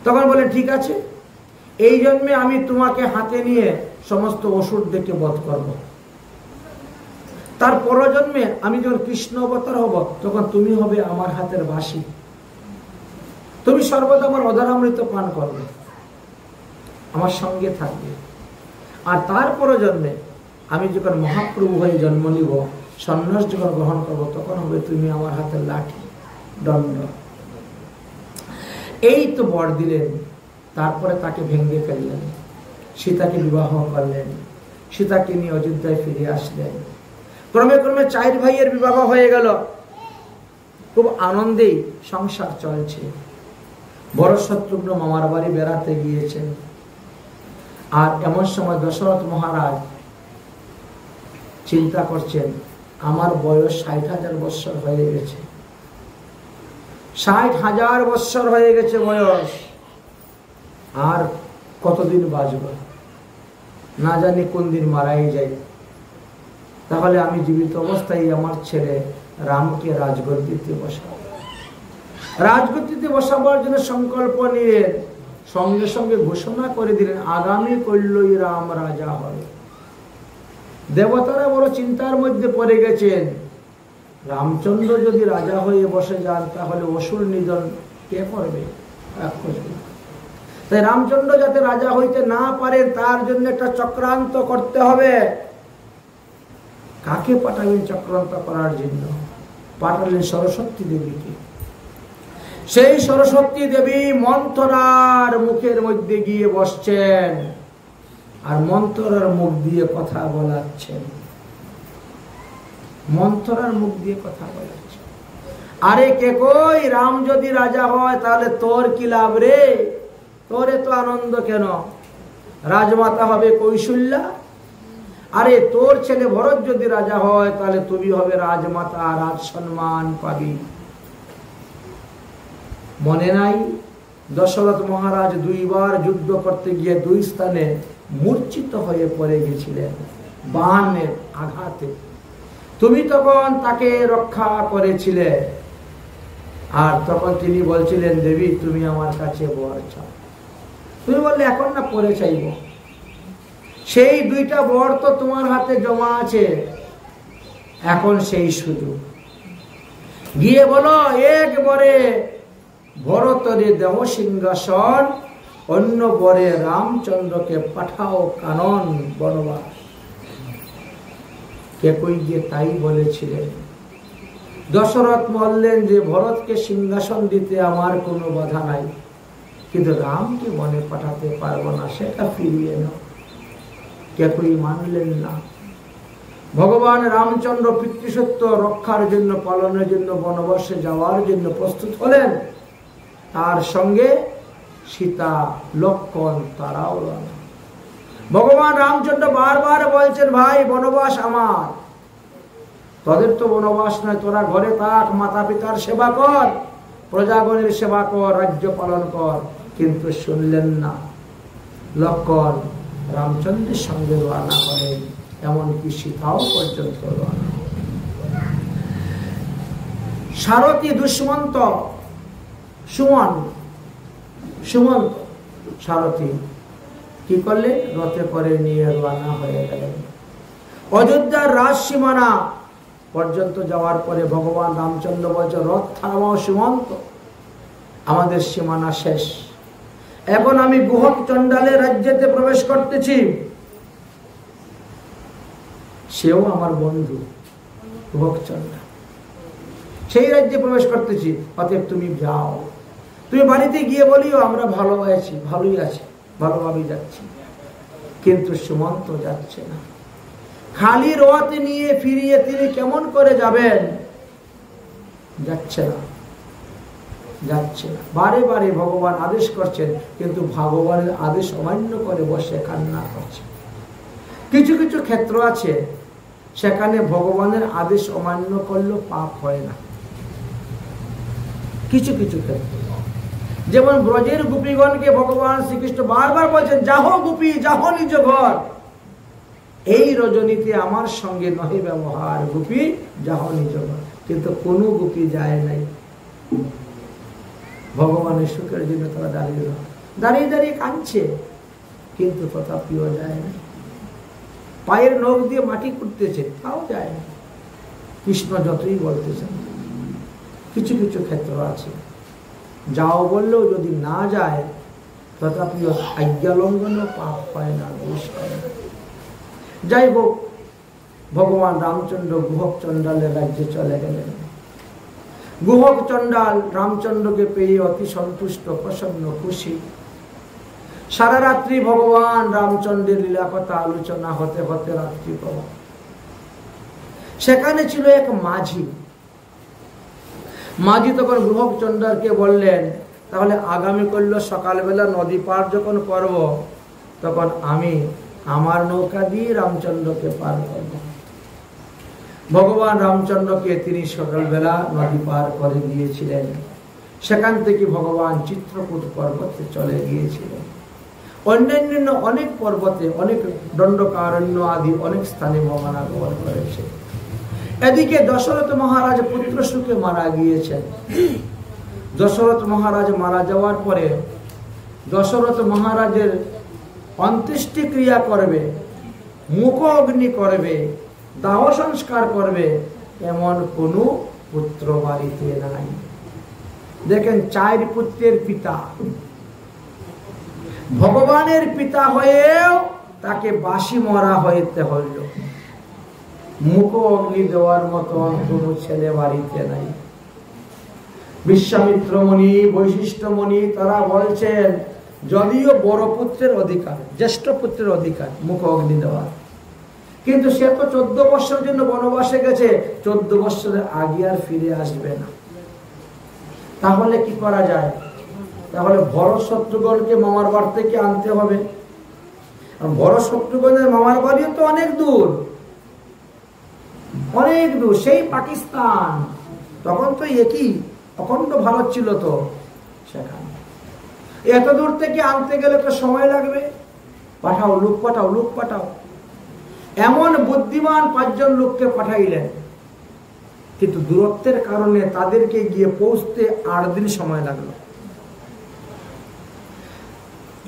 [SPEAKER 1] তখন বলে, ঠিক আছে, এই জন্মে আমি তোমাকে হাতে নিয়ে সমস্ত অসুর দেখে বধ করব। তার পরজন্মে আমি যখন কৃষ্ণ অবতার হব, তখন তুমি হবে আমার হাতের বাসি, তুমি সর্বদা আমার অধরামৃত পান করবে, আমার সঙ্গে থাকবে। আর তার পরজন্মে আমি যখন মহাপ্রভু হয়ে জন্ম নিব, সন্ন্যাস যখন গ্রহণ করবো, তখন হবে তুমি আমার হাতের লাঠি, দণ্ড। এই তো বর দিলেন, তারপরে তাকে ভেঙে ফেললেন, সীতাকে বিবাহ করলেন, সীতাকে নিয়ে অযোধ্যায় ফিরে আসলেন। ক্রমে ক্রমে 4 ভাইয়ের বিবাহ হয়ে গেল, খুব আনন্দেই সংসার চলছে। বড় শত্রুঘ্ন মামার বাড়ি বেড়াতে গিয়েছেন, আর এমন সময় দশরথ মহারাজ চিন্তা করছেন, আমার বয়স 60,000 বৎসর হয়ে গেছে, 60,000 বৎসর হয়ে গেছে বয়স, আর কতদিন বাঁচব, না জানি কোন দিন মারাই যাই। তাহলে আমি জীবিত অবস্থায় আমার ছেলে রামকে রাজগদ্দিতে বসাবো। রাজগদ্দিতে বসাবার জন্য সংকল্প নিলেন, সঙ্গে সঙ্গে ঘোষণা করে দিলেন, আগামী কল্যই রাম রাজা হবে। দেবতারা বড় চিন্তার মধ্যে পড়ে গেছেন, রামচন্দ্র যদি রাজা হয়ে বসে যান তাহলে অসুর নিধন কে করবে? তাই রামচন্দ্র যাতে রাজা হইতে না পারেন তার জন্য একটা চক্রান্ত করতে হবে। কাকে পাঠাবেন চক্রান্ত করার জন্য? পাঠালেন সরস্বতী দেবীকে। সেই সরস্বতী দেবী মন্থরার মুখের মধ্যে গিয়ে বসছেন, আর মন্থরার মুখ দিয়ে কথা বলাচ্ছেন, মন্থরার মুখ দিয়ে কথা বলাচ্ছেন। আরে কে কই, রাম যদি রাজা হয় তাহলে তোর কি লাভ রে? তোর এত আনন্দ কেন? রাজমাতা হবে কৌশল্যা। আরে তোর ছেলে ভরত যদি রাজা হয় তাহলে তুমি হবে রাজমাতা, রাজ সম্মান পাবি। মনে নাই দশরথ মহারাজ 2 বার যুদ্ধ করতে গিয়ে 2 স্থানে মূর্ছিত হয়ে পড়ে গেছিলেন বাণের আঘাতে। তুমি তখন তাকে রক্ষা করেছিলে, আর তখন তিনি বলছিলেন, দেবী তুমি আমার কাছে বর চাও। তুমি বললে এখন না পরে চাইব। সেই 2টা বর তো তোমার হাতে জমা আছে, এখন সেই সুযোগ। গিয়ে বলো, এক বরে ভরতরে দেহ সিংহাসন, অন্য বরে রামচন্দ্রকে পাঠাও কানন বনবাস। কে কই গিয়ে তাই বলেছিলেন। দশরথ বললেন যে ভরতকে সিংহাসন দিতে আমার কোনো বাধা নাই, কিন্তু রামকে বনে পাঠাতে পারবো না, সেটা ফিরিয়ে নাও। কে কই মানলেন না। ভগবান রামচন্দ্র পিতৃসত্য রক্ষার জন্য, পালনের জন্য, বনবাসে যাওয়ার জন্য প্রস্তুত হলেন। তার সঙ্গে সীতা, লক্ষ্মণ, তারাও রওনা। ভগবান রামচন্দ্র বারবার বলছেন, ভাই বনবাস আমার, তোদের তো বনবাস নয়, তোরা ঘরে থাক, মাতা পিতার সেবা কর, প্রজাগণের সেবা কর, রাজ্য পালন কর। কিন্তু শুনলেন না। লক্ষ্মণ রামচন্দ্রের সঙ্গে রওনা হলেন, এমনকি সীতাও পর্যন্ত রওনা। সারথী দুষ্মন্ত সুমন্ত সারথী কি করলেন? রথে করে নিয়ে রওনা হয়ে গেলেন। অযোধ্যার রাজ সীমানা পর্যন্ত যাওয়ার পরে ভগবান রামচন্দ্র বলছে, রথ থামাও সুমন্ত, আমাদের সীমানা শেষ, এখন আমি গুহক চণ্ডালের রাজ্যেতে প্রবেশ করতেছি। সেও আমার বন্ধু গুহক চণ্ডাল, সেই রাজ্যে প্রবেশ করতেছি, অতএব তুমি যাও। তুমি বাড়িতে গিয়ে বলিও আমরা ভালো আছি, ভালোই আছি, ভালোভাবেই যাচ্ছি। কিন্তু সুমন্ত যাচ্ছে না। খালি রথ নিয়ে ফিরিয়ে তিনি কেমন করে যাবেন? যাচ্ছে না, যাচ্ছে না। বারে বারে ভগবান আদেশ করছেন, কিন্তু ভগবানের আদেশ অমান্য করে বসে কান্না করছে। কিছু কিছু ক্ষেত্র আছে সেখানে ভগবানের আদেশ অমান্য করলেও পাপ হয় না। কিছু কিছু ক্ষেত্রে, যেমন ব্রজের গোপীগণকে ভগবান শ্রীকৃষ্ণ বারবার বলছেন, যাহো গোপী যাহো নিজ ঘর, এই রজনীতে আমার সঙ্গে নহে ব্যবহার, গোপী যাহো নিজ ঘর। কিন্তু কোনো গোপী যায় নাই। ভগবানের সুখের জন্য তারা দাঁড়িয়ে দাঁড়িয়ে কাঁদছে, কিন্তু তথাপিও যায় না। পায়ের নখ দিয়ে মাটি কুটতেছে, তাও যায় না। কৃষ্ণ যতই বলতেছেন। কিছু কিছু ক্ষেত্র আছে যাও বললেও যদি না যায়, তথাপিও আজ্ঞা লঙ্ঘন পাপ হয় না, দোষ হয় না। যাই হোক, ভগবান রামচন্দ্র গুহক চণ্ডালের রাজ্যে চলে গেলেন। গুহক চণ্ডাল রামচন্দ্রকে পেয়ে অতি সন্তুষ্ট, প্রসন্ন, খুশি। সারা রাত্রি ভগবান রামচন্দ্রের লীলা কথা আলোচনা হতে হতে রাত্রি প্রভা। সেখানে ছিল এক মাঝি। মাঝি তখন গুহক চণ্ডালকে বললেন, তাহলে আগামী করল সকালবেলা নদী পার যখন করব, তখন আমি আমার নৌকা দিয়ে রামচন্দ্রকে পার করব। ভগবান রামচন্দ্রকে তিনি সকালবেলা নদী পার করে দিয়েছিলেন। সেখান থেকে ভগবান চিত্রকূট পর্বতে চলে গিয়েছিলেন। অন্যান্য অনেক পর্বতে, অনেক দণ্ডকারণ্য আদি অনেক স্থানে ভগবান আগমন করেছে। এদিকে দশরথ মহারাজ পুত্র সুখে মারা গিয়েছেন। দশরথ মহারাজ মারা যাওয়ার পরে দশরথ মহারাজের অন্ত্যেষ্টি ক্রিয়া করবে, মুখ অগ্নি করবে, দাহ সংস্কার করবে, এমন কোন পুত্র বাড়িতে নাই। দেখেন, 4 পুত্রের পিতা, ভগবানের পিতা হয়েও তাকে বাসি মরা হইতে হইল। মুখ অগ্নি দেওয়ার মতন কোন ছেলে বাড়িতে নাই। বিশ্বামিত্র মুনি, বৈশিষ্ট্য মুনি তারা বলছেন, যদিও বড় পুত্রের অধিকার, জ্যেষ্ঠ পুত্রের অধিকার মুখ অগ্নি দেওয়ার, কিন্তু সে তো 14 বছরের জন্য বনবাসে গেছে, 14 বছরের আগে আর ফিরে আসবে না। তাহলে কি করা যায়? তাহলে ভরত শত্রুঘ্নকে মামার বাড়ি থেকে আনতে হবে। ভরত শত্রুঘ্নের মামার বাড়িও তো অনেক দূর, অনেক দূর, সেই পাকিস্তান। তখন তো একই অখণ্ড ভারত ছিল, তো সেখানে এত দূর থেকে আনতে গেলে তো সময় লাগবে। পাঠাও, লোক পাঠাও, লোক পাঠাও। এমন বুদ্ধিমান 5 জন লোককে পাঠাইলেন, কিন্তু দূরত্বের কারণে তাদেরকে গিয়ে পৌঁছতে 8 দিন সময় লাগলো।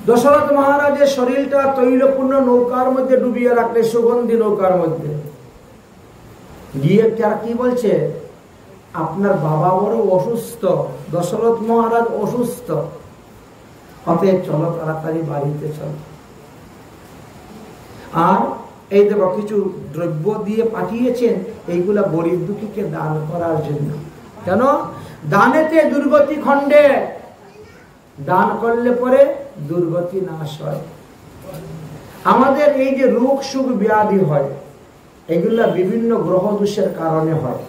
[SPEAKER 1] দশরথ মহারাজের শরীরটা তৈলপূর্ণ নৌকার মধ্যে ডুবিয়ে রাখলে, সুগন্ধি নৌকার মধ্যে গিয়ে কি বলছে, আপনার বাবা বড় অসুস্থ, দশরথ মহারাজ অসুস্থ, অতএব চলো তাড়াতাড়ি বাড়িতে চলো। আর এই দেখো কিছু দ্রব্য দিয়ে পাঠিয়েছেন, এইগুলা গরিব দুঃখীকে দান করার জন্য। কেন? দানেতে দুর্গতি খণ্ডে, দান করলে পরে দুর্গতি নাশ হয়। আমাদের এই যে রোগ সুখ ব্যাধি হয়, এগুলা বিভিন্ন গ্রহ দোষের কারণে হয়,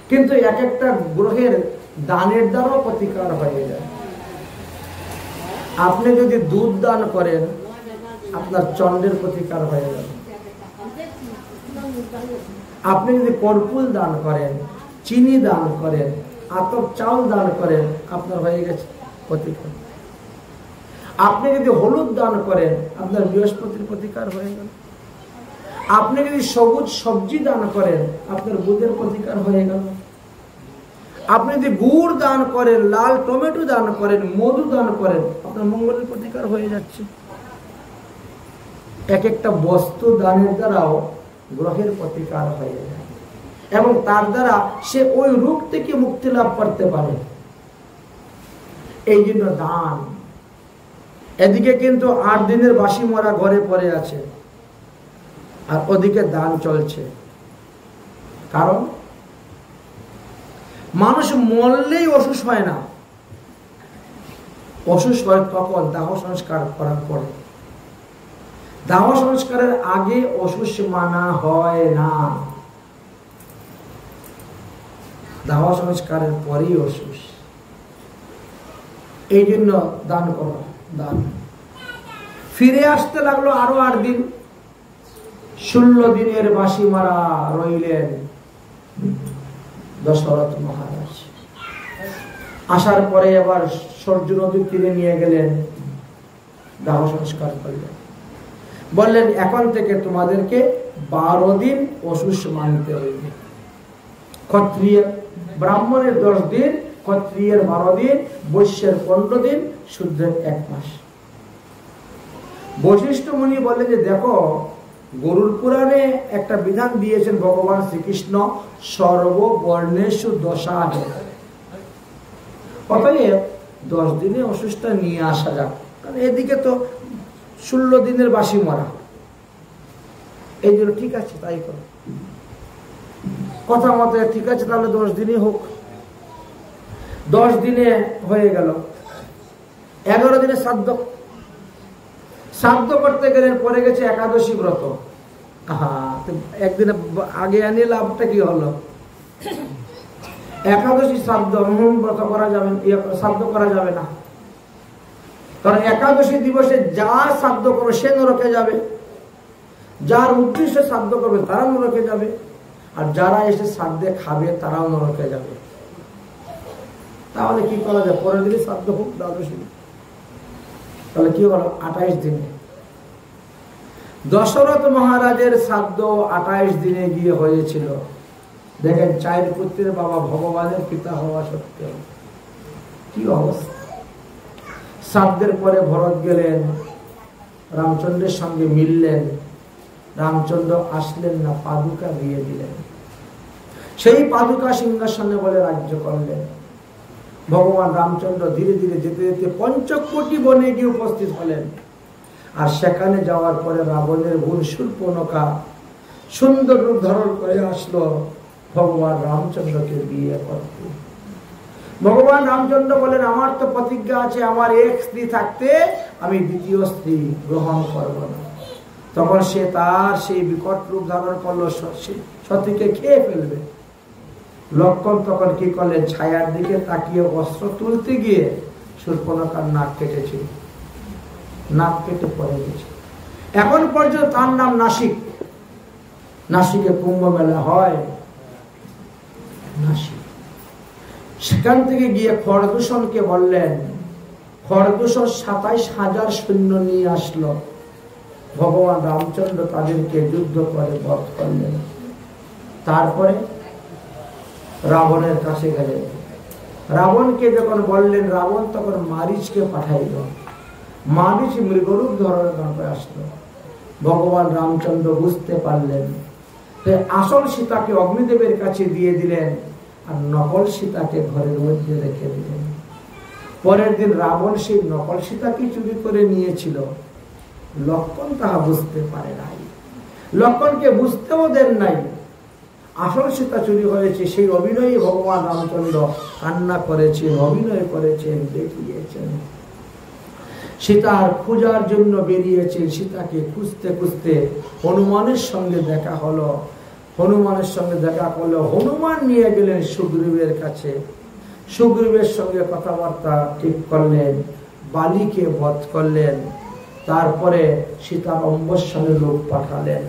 [SPEAKER 1] কিন্তু এক একটা গ্রহের দানের দ্বারাও প্রতিকার হয়ে যায়। আপনি যদি দুধ দান করেন, আপনার চন্দ্রের প্রতিকার হয়ে যাবে। আপনি যদি কর্পূর দান করেন, চিনি দান করেন, আতপ চাউল দান করেন, আপনার হয়ে গেছে প্রতিকার। আপনি যদি হলুদ দান করেন, আপনার বৃহস্পতির প্রতিকার হয়ে গেল। আপনি যদি সবুজ সবজি দান করেন, আপনার বুধের প্রতিকার হয়ে গেল। আপনি যদি গুড় দান করেন, লাল টমেটো দান করেন, মধু দান করেন, আপনার মঙ্গলের প্রতিকার হয়ে যাচ্ছে। এক একটা বস্তু দানের দ্বারাও গ্রহের প্রতিকার হয়ে যায়, এবং তার দ্বারা সে ওই রোগ থেকে মুক্তি লাভ করতে পারে। এই জন্য দান। এদিকে কিন্তু 8 দিনের বাসি মরা ঘরে পড়ে আছে, আর ওদিকে দান চলছে। কারণ মানুষ মরলেই অসুস্থ হয় না, অসুস্থ হয় তখন দাহ সংস্কার করার পরে। দাহ সংস্কারের আগে অসুস্থ মানা হয় না, দাহ সংস্কারের পরেই অসুস্থ। এই জন্য দান করা, দান। ফিরে আসতে লাগলো আরো 8 দিন। 16 দিনের বাসি মারা রইলেন দশরথ মহারাজ। আসার পরে আবার সরযূ নদীর তীরে নিয়ে গেলেন, দাহ সংস্কার করলেন। বললেন, এখন থেকে তোমাদেরকে 12 দিন অসুস্থ মানতে হইবে। ক্ষত্রিয় ব্রাহ্মণের 10 দিন, ক্ষত্রিয়ের 12 দিন, বৈশ্যের 15 দিন, শূদ্রের 1 মাস। বৈশিষ্ট্য মুনি বললেন যে দেখো, গরুর পুরাণে একটা বিধান দিয়েছেন ভগবান শ্রীকৃষ্ণ, সর্ববর্ণেষু দশাহে। অতএব 10 দিনে অসুস্থ নিয়ে আসা যাক, কারণ এদিকে তো 16 দিনের বাসি মরা। এই জন্য ঠিক আছে, তাই করো। কথা মতো ঠিক আছে, তাহলে 10 দিনই হোক। 10 দিনে হয়ে গেল, 11 দিনে শ্রাদ্ধ করতে গেলেন, পরে গেছে একাদশী ব্রত। একদিনে আগে আনি লাভটা কি হলো? একাদশী শ্রাদ্ধ ব্রত করা যাবে, শ্রাদ্ধ করা যাবে না, কারণ একাদশী দিবসে যা শ্রাদ্ধ করবে সে নরকে যাবে, যার উদ্দেশ্যে শ্রাদ্ধ করবে তারা নরকে যাবে, আর যারা এসে শ্রাদ্ধে খাবে তারাও নরকে যাবে। তাহলে কি করা যায়? পরের দিনে শ্রাদ্ধ হোক, দ্বাদশী, তাহলে কি হলো? 28 দিনে। দশরথ মহারাজের শ্রাদ্ধ 28 দিনে গিয়ে হয়েছিল। দেখেন, 4 পুত্রের বাবা, ভগবানের পিতা হওয়া সত্ত্বেও কি অবস্থা। শ্রাদ্ধের পরে ভরত গেলেন, রামচন্দ্রের সঙ্গে মিললেন, রামচন্দ্র আসলেন না, পাদুকা দিয়ে দিলেন। সেই পাদুকা সিংহাসনে বলে রাজ্য করলেন। ভগবান রামচন্দ্র ধীরে ধীরে যেতে যেতে পঞ্চকোটি বনে গিয়ে উপস্থিত হলেন। আর সেখানে যাওয়ার পরে রাবণের বোন শূর্পণখা সুন্দর রূপ ধারণ করে আসলো ভগবান রামচন্দ্রকে বিয়ে করতে। ভগবান রামচন্দ্র বলেন, আমার তো প্রতিজ্ঞা আছে, আমার এক স্ত্রী থাকতে আমি দ্বিতীয় স্ত্রী গ্রহণ করব না। তখন সে তার সেই বিকট রূপ ধারণ করলো, সতীকে খেয়ে ফেলবে। লক্ষণ তখন কি করলেন? ছায়ার দিকে তাকিয়ে অস্ত্র তুলতে গিয়ে শূর্পণখার নাক কেটেছিল, নাক কেটে পড়ে গেছে। এখন পর্যন্ত তার নাম নাসিক। নাসিকে কুম্ভ মেলা হয়, নাসিক। সেখান থেকে গিয়ে খরদূষণকে বললেন, খরদূষণ 27,000 সৈন্য নিয়ে আসলো। ভগবান রামচন্দ্র তাদেরকে যুদ্ধ করে বধ করলেন। তারপরে রাবণের কাছে গেলেন। রাবণকে যখন বললেন, রাবণ তখন মারীচকে পাঠাইল। মারীচ মৃগরূপ ধারণ আসলো। ভগবান রামচন্দ্র বুঝতে পারলেন, আসল সীতাকে অগ্নিদেবের কাছে দিয়ে দিলেন, আর নকল সীতাকে ঘরের মধ্যে রেখে দিলেন। পরের দিন রাবণ সেই নকল সীতাকে চুরি করে নিয়েছিল। লক্ষণ তাহা বুঝতে পারে নাই, লক্ষণকে বুঝতেও দেন নাই আসল সীতা চুরি হয়েছে। সেই অভিনয়ে ভগবান রামচন্দ্র কান্না করেছেন, অভিনয় করেছেন, দেখিয়েছেন। সীতার খোঁজার জন্য বেরিয়েছেন। সীতাকে খুঁজতে খুঁজতে হনুমানের সঙ্গে দেখা হলো। হনুমানের সঙ্গে দেখা করলো। হনুমান নিয়ে গেলেন সুগ্রীবের কাছে। সুগ্রীবের সঙ্গে কথাবার্তা ঠিক করলেন, বালিকে বধ করলেন। তারপরে সীতার অম্বসনে লোক পাঠালেন।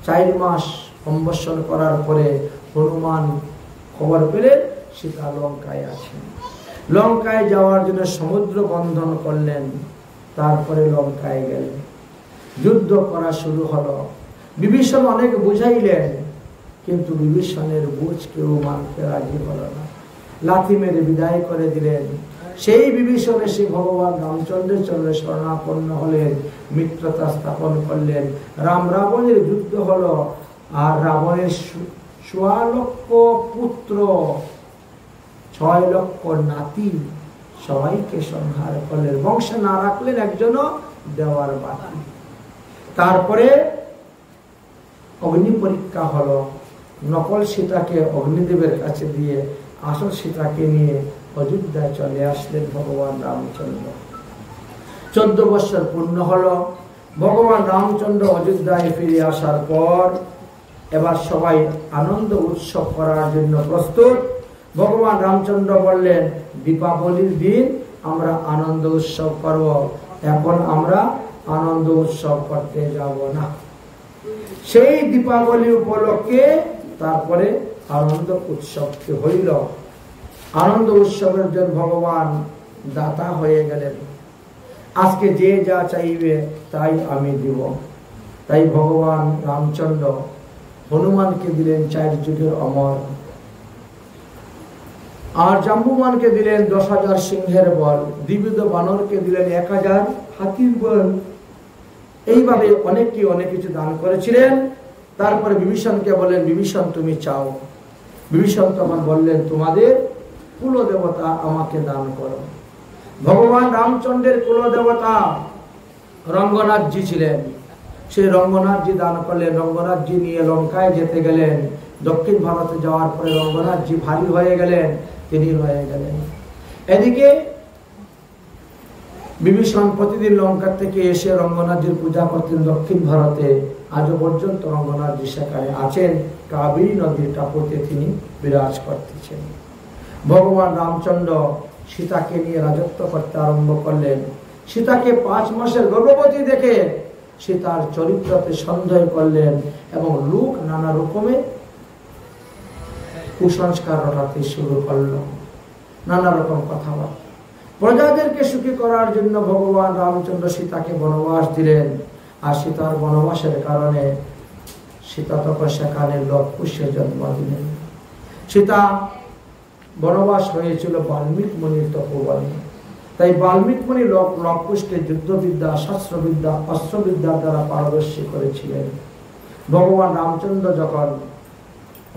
[SPEAKER 1] 4 মাস অম্বসন করার পরে হনুমান খবর পেলেন সীতা লঙ্কায় আছেন। লঙ্কায় যাওয়ার জন্য সমুদ্র বন্ধন করলেন। তারপরে লঙ্কায় গেলেন। যুদ্ধ করা শুরু হলো। বিভীষণ অনেক বুঝাইলেন, কিন্তু বিভীষণের বুঝ কেউ মানতে রাজি হলো না। লাথি মেরে বিদায় করে দিলেন। সেই বিভীষণ এসে ভগবান রামচন্দ্রের চরণে শরণাপন্ন হলেন, মিত্রতা স্থাপন করলেন। রাম রাবণের যুদ্ধ হলো। আর রাবণের 16 লক্ষ পুত্র, 6 লক্ষ নাতি সবাইকে সংহার করলেন। বংশে না রাখলেন একজনও দেওয়ার বাকি। তারপরে অগ্নি পরীক্ষা হলো। নকল সীতাকে অগ্নিদেবের কাছে দিয়ে আসল সীতাকে নিয়ে অযোধ্যায় চলে আসলেন ভগবান রামচন্দ্র। 14 বছর পূর্ণ হলো। ভগবান রামচন্দ্র অযোধ্যায় ফিরে আসার পর এবার সবাই আনন্দ উৎসব করার জন্য প্রস্তুত। ভগবান রামচন্দ্র বললেন, দীপাবলির দিন আমরা আনন্দ উৎসব করব, এখন আমরা আনন্দ উৎসব করতে যাব না। সেই দীপাবলি উপলক্ষে তারপরে আনন্দ উৎসব হইল। আনন্দ উৎসবের জন্য ভগবান দাতা হয়ে গেলেন। আজকে যে যা চাইবে তাই আমি দিব। তাই ভগবান রামচন্দ্র হনুমানকে দিলেন 4 যুগের অমর, আর জাম্বুমানকে দিলেন 10,000 সিংহের বল, দ্বিবিধ বানরকে দিলেন 1000 হাতির বল। এইভাবে অনেককে অনেক কিছু দান করেছিলেন। তারপরে বিভীষণকে বললেন, বিভীষণ তুমি চাও। বিভীষণ তখন বললেন, তোমাদের কুলদেবতা আমাকে দান করো। ভগবান রামচন্দ্রের কুলদেবতা রঙ্গনাথজি ছিলেন। সেই রঙ্গনাথজি দান করলেন। রঙ্গনাথজি নিয়ে লঙ্কায় যেতে গেলেন। দক্ষিণ ভারতে যাওয়ার পরে রঙ্গনাথজি ভারী হয়ে গেলেন, তিনি রয়ে গেলেন। এদিকে বিভীষণ প্রতিদিন লঙ্কা থেকে এসে রঙ্গনাথজির পূজা করতেন দক্ষিণ ভারতে। আজও পর্যন্ত রঙ্গনাথজি সেখানে আছেন, কাবেরী নদীর টাপুতে তিনি বিরাজ করতেছেন। ভগবান রামচন্দ্র সীতাকে নিয়ে রাজত্ব করতে আরম্ভ করলেন। সীতাকে 5 মাসের গর্ভবতী দেখে সীতার চরিত্রতে সন্দেহ করলেন এবং লোক নানা রকমের কুসংস্কার রটাতে শুরু করল, নানা রকম কথাবার্তা। প্রজাদেরকে সুখী করার জন্য ভগবান রামচন্দ্র সীতাকে বনবাস দিলেন। আর সীতার বনবাসের কারণে সীতা তখন সেখানে লবকুশে জন্ম দিলেন। সীতা বনবাস হয়েছিল বাল্মীকি মুনির তপোবনে। তাই বাল্মীকি মুনি লবকুশকে যুদ্ধবিদ্যা, শাস্ত্রবিদ্যা, অস্ত্রবিদ্যার দ্বারা পারদর্শী করেছিলেন। ভগবান রামচন্দ্র যখন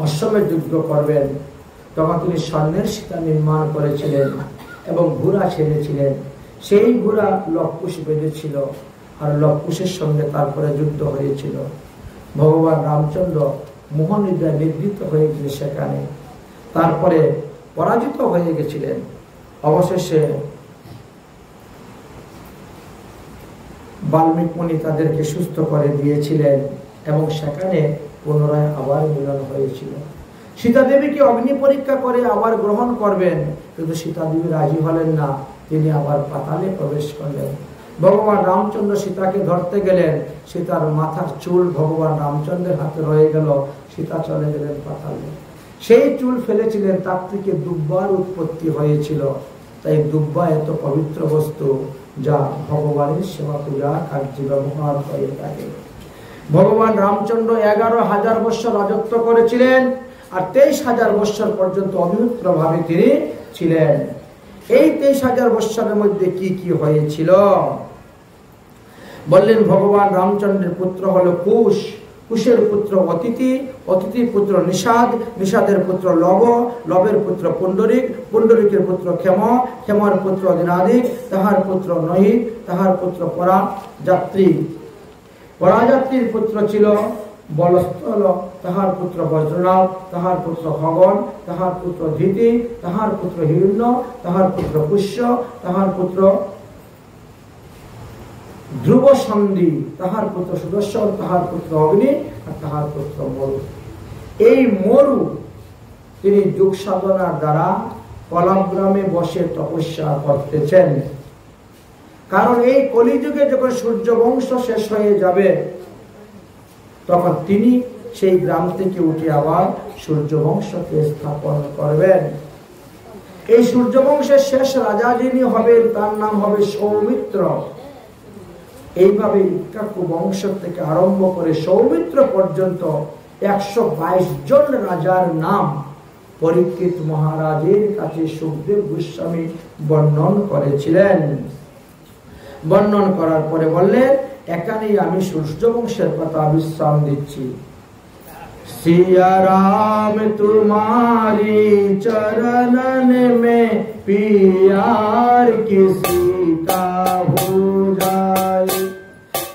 [SPEAKER 1] অশ্বমেধ যুদ্ধ করবেন তখন তিনি স্বর্ণের সীতা নির্মাণ করেছিলেন এবং ঘোড়া ছেড়েছিলেন। সেই ঘোড়া লবকুশ বেঁধেছিল আর লবকুশের সঙ্গে তারপরে যুদ্ধ হয়েছিল। ভগবান রামচন্দ্র মোহনিদ্রায় নিবৃত্ত হয়ে গেছিলেন সেখানে, তারপরে পরাজিত হয়ে গেছিলেন। অবশেষে বাল্মীকি মুনি তাদেরকে সুস্থ করে দিয়েছিলেন এবং সেখানে পুনরায় আবার মিলন হয়েছিল। সীতা দেবীকে অগ্নি পরীক্ষা করে আবার গ্রহণ করবেন, কিন্তু সীতা দেবী রাজি হলেন না। তিনি আবার পাতালে প্রবেশ করলেন। ভগবান রামচন্দ্র সীতাকে ধরতে গেলেন, সীতার মাথার চুল ভগবান রামচন্দ্রের হাতে রয়ে গেল। সীতা চলে গেলেন পাতালে। সেই চুল ফেলেছিলেন, তার থেকে দুব্বার উৎপত্তি হয়েছিল। তাই দুব্বা এত পবিত্র বস্তু যা ভগবানের সেবা পূজা কার্যে ব্যবহার হয়ে থাকে। ভগবান রামচন্দ্র 11,000 বৎসর রাজত্ব করেছিলেন আর 23,000 বৎসর পর্যন্ত অবিভক্ত ভাবে তিনি ছিলেন। এই 23,000 বৎসরের মধ্যে কি কি হয়েছিল বললেন। ভগবান রামচন্দ্রের পুত্র হলো কুশ, কুশের পুত্র অতিথি, অতিথির পুত্র নিষাদ, নিষাদের পুত্র লব, লবের পুত্র পুণ্ডরিক, পুণ্ডরিকের পুত্র ক্ষেম, ক্ষেমার পুত্র দিনাদিক, তাহার পুত্র নহিত, তাহার পুত্র পরাযাত্রী, পরাযাত্রীর পুত্র ছিল বলস্থল, তাহার পুত্র বজ্রনাথ, তাহার পুত্র খগন, তাহার পুত্র ধীতি, তাহার পুত্র হিরণ্য, তাহার পুত্র পুষ্য, তাহার পুত্র ধ্রুব সন্ধি, তাহার পুত্র সুদর্শন, তাহার পুত্র অগ্নি আর তাহার পুত্র মরু। এই মরু তিনি যোগ সাধনার দ্বারা কলাগ্রামে বসে তপস্যা করতেছেন। কারণ এই কলিযুগে যখন সূর্য বংশ শেষ হয়ে যাবে তখন তিনি সেই গ্রাম থেকে উঠে আবার সূর্য বংশকে স্থাপন করবেন। এই সূর্য বংশের শেষ রাজা যিনি হবেন তার নাম হবে সৌমিত্র। এইভাবে ইক্ষ্বাকু বংশ থেকে আরম্ভ করে সৌমিত্র পর্যন্ত 122 জন রাজার নাম পরীক্ষিত মহারাজের কাছে সুখদেব গোস্বামী বর্ণন করেছিলেন। বর্ণন করার পরে বললেন, এখানেই আমি সূর্য বংশের কথা বিশ্রাম দিচ্ছি। सिया राम तुम्हारी चरणन में प्यार किसी का हो जाए,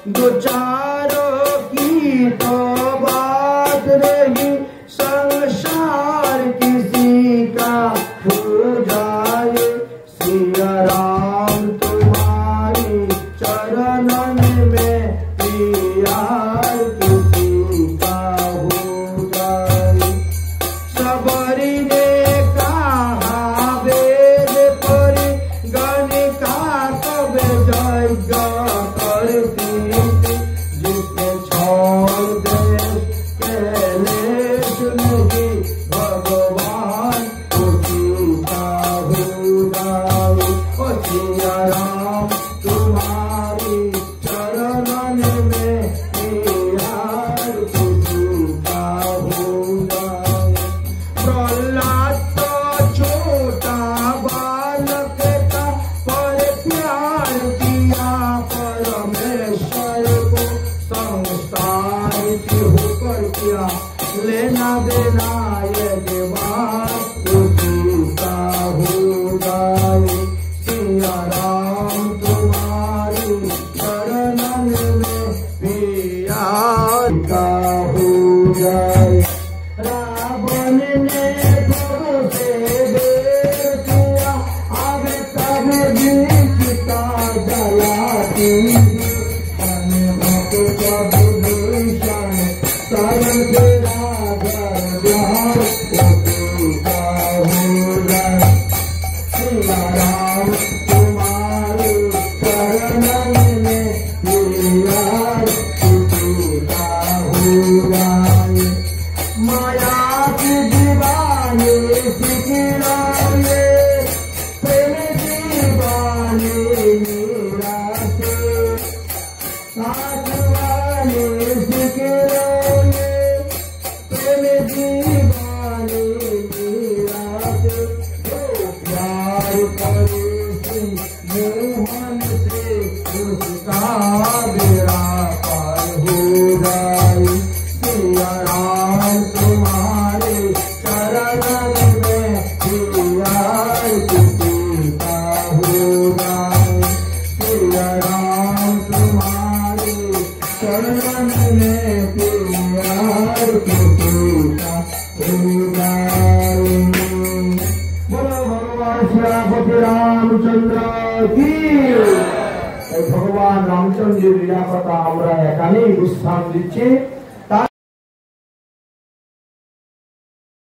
[SPEAKER 1] दो चारों की तो बात रही, संसार किसी का हो जाए। सिया राम तुम्हारी चरणन में प्यार किसी का हो जाए। सबरी ने कहा वेद परी गणिका कब यज्ञ करती, जिसने छोड़ दे कैलेश नहीं, भगवान उसी का हो जाए। ओ सिया राम तुम्हारी चरणन में प्यार किसी का हो जाए। प्रहलाद तो छोटा बालक था, पर प्यार किया परमेश्वर को, संसार की होकर किया लेना देना ये बात उसी का हो जाए। सिया राम तुम्हारी चरणन में प्यार का हो जाए। रावण ने प्रभु से वेर किया, अब भगवान रामचंद्र लीला कथा আমরা এখানেই বিশ্রাম দিচ্ছি।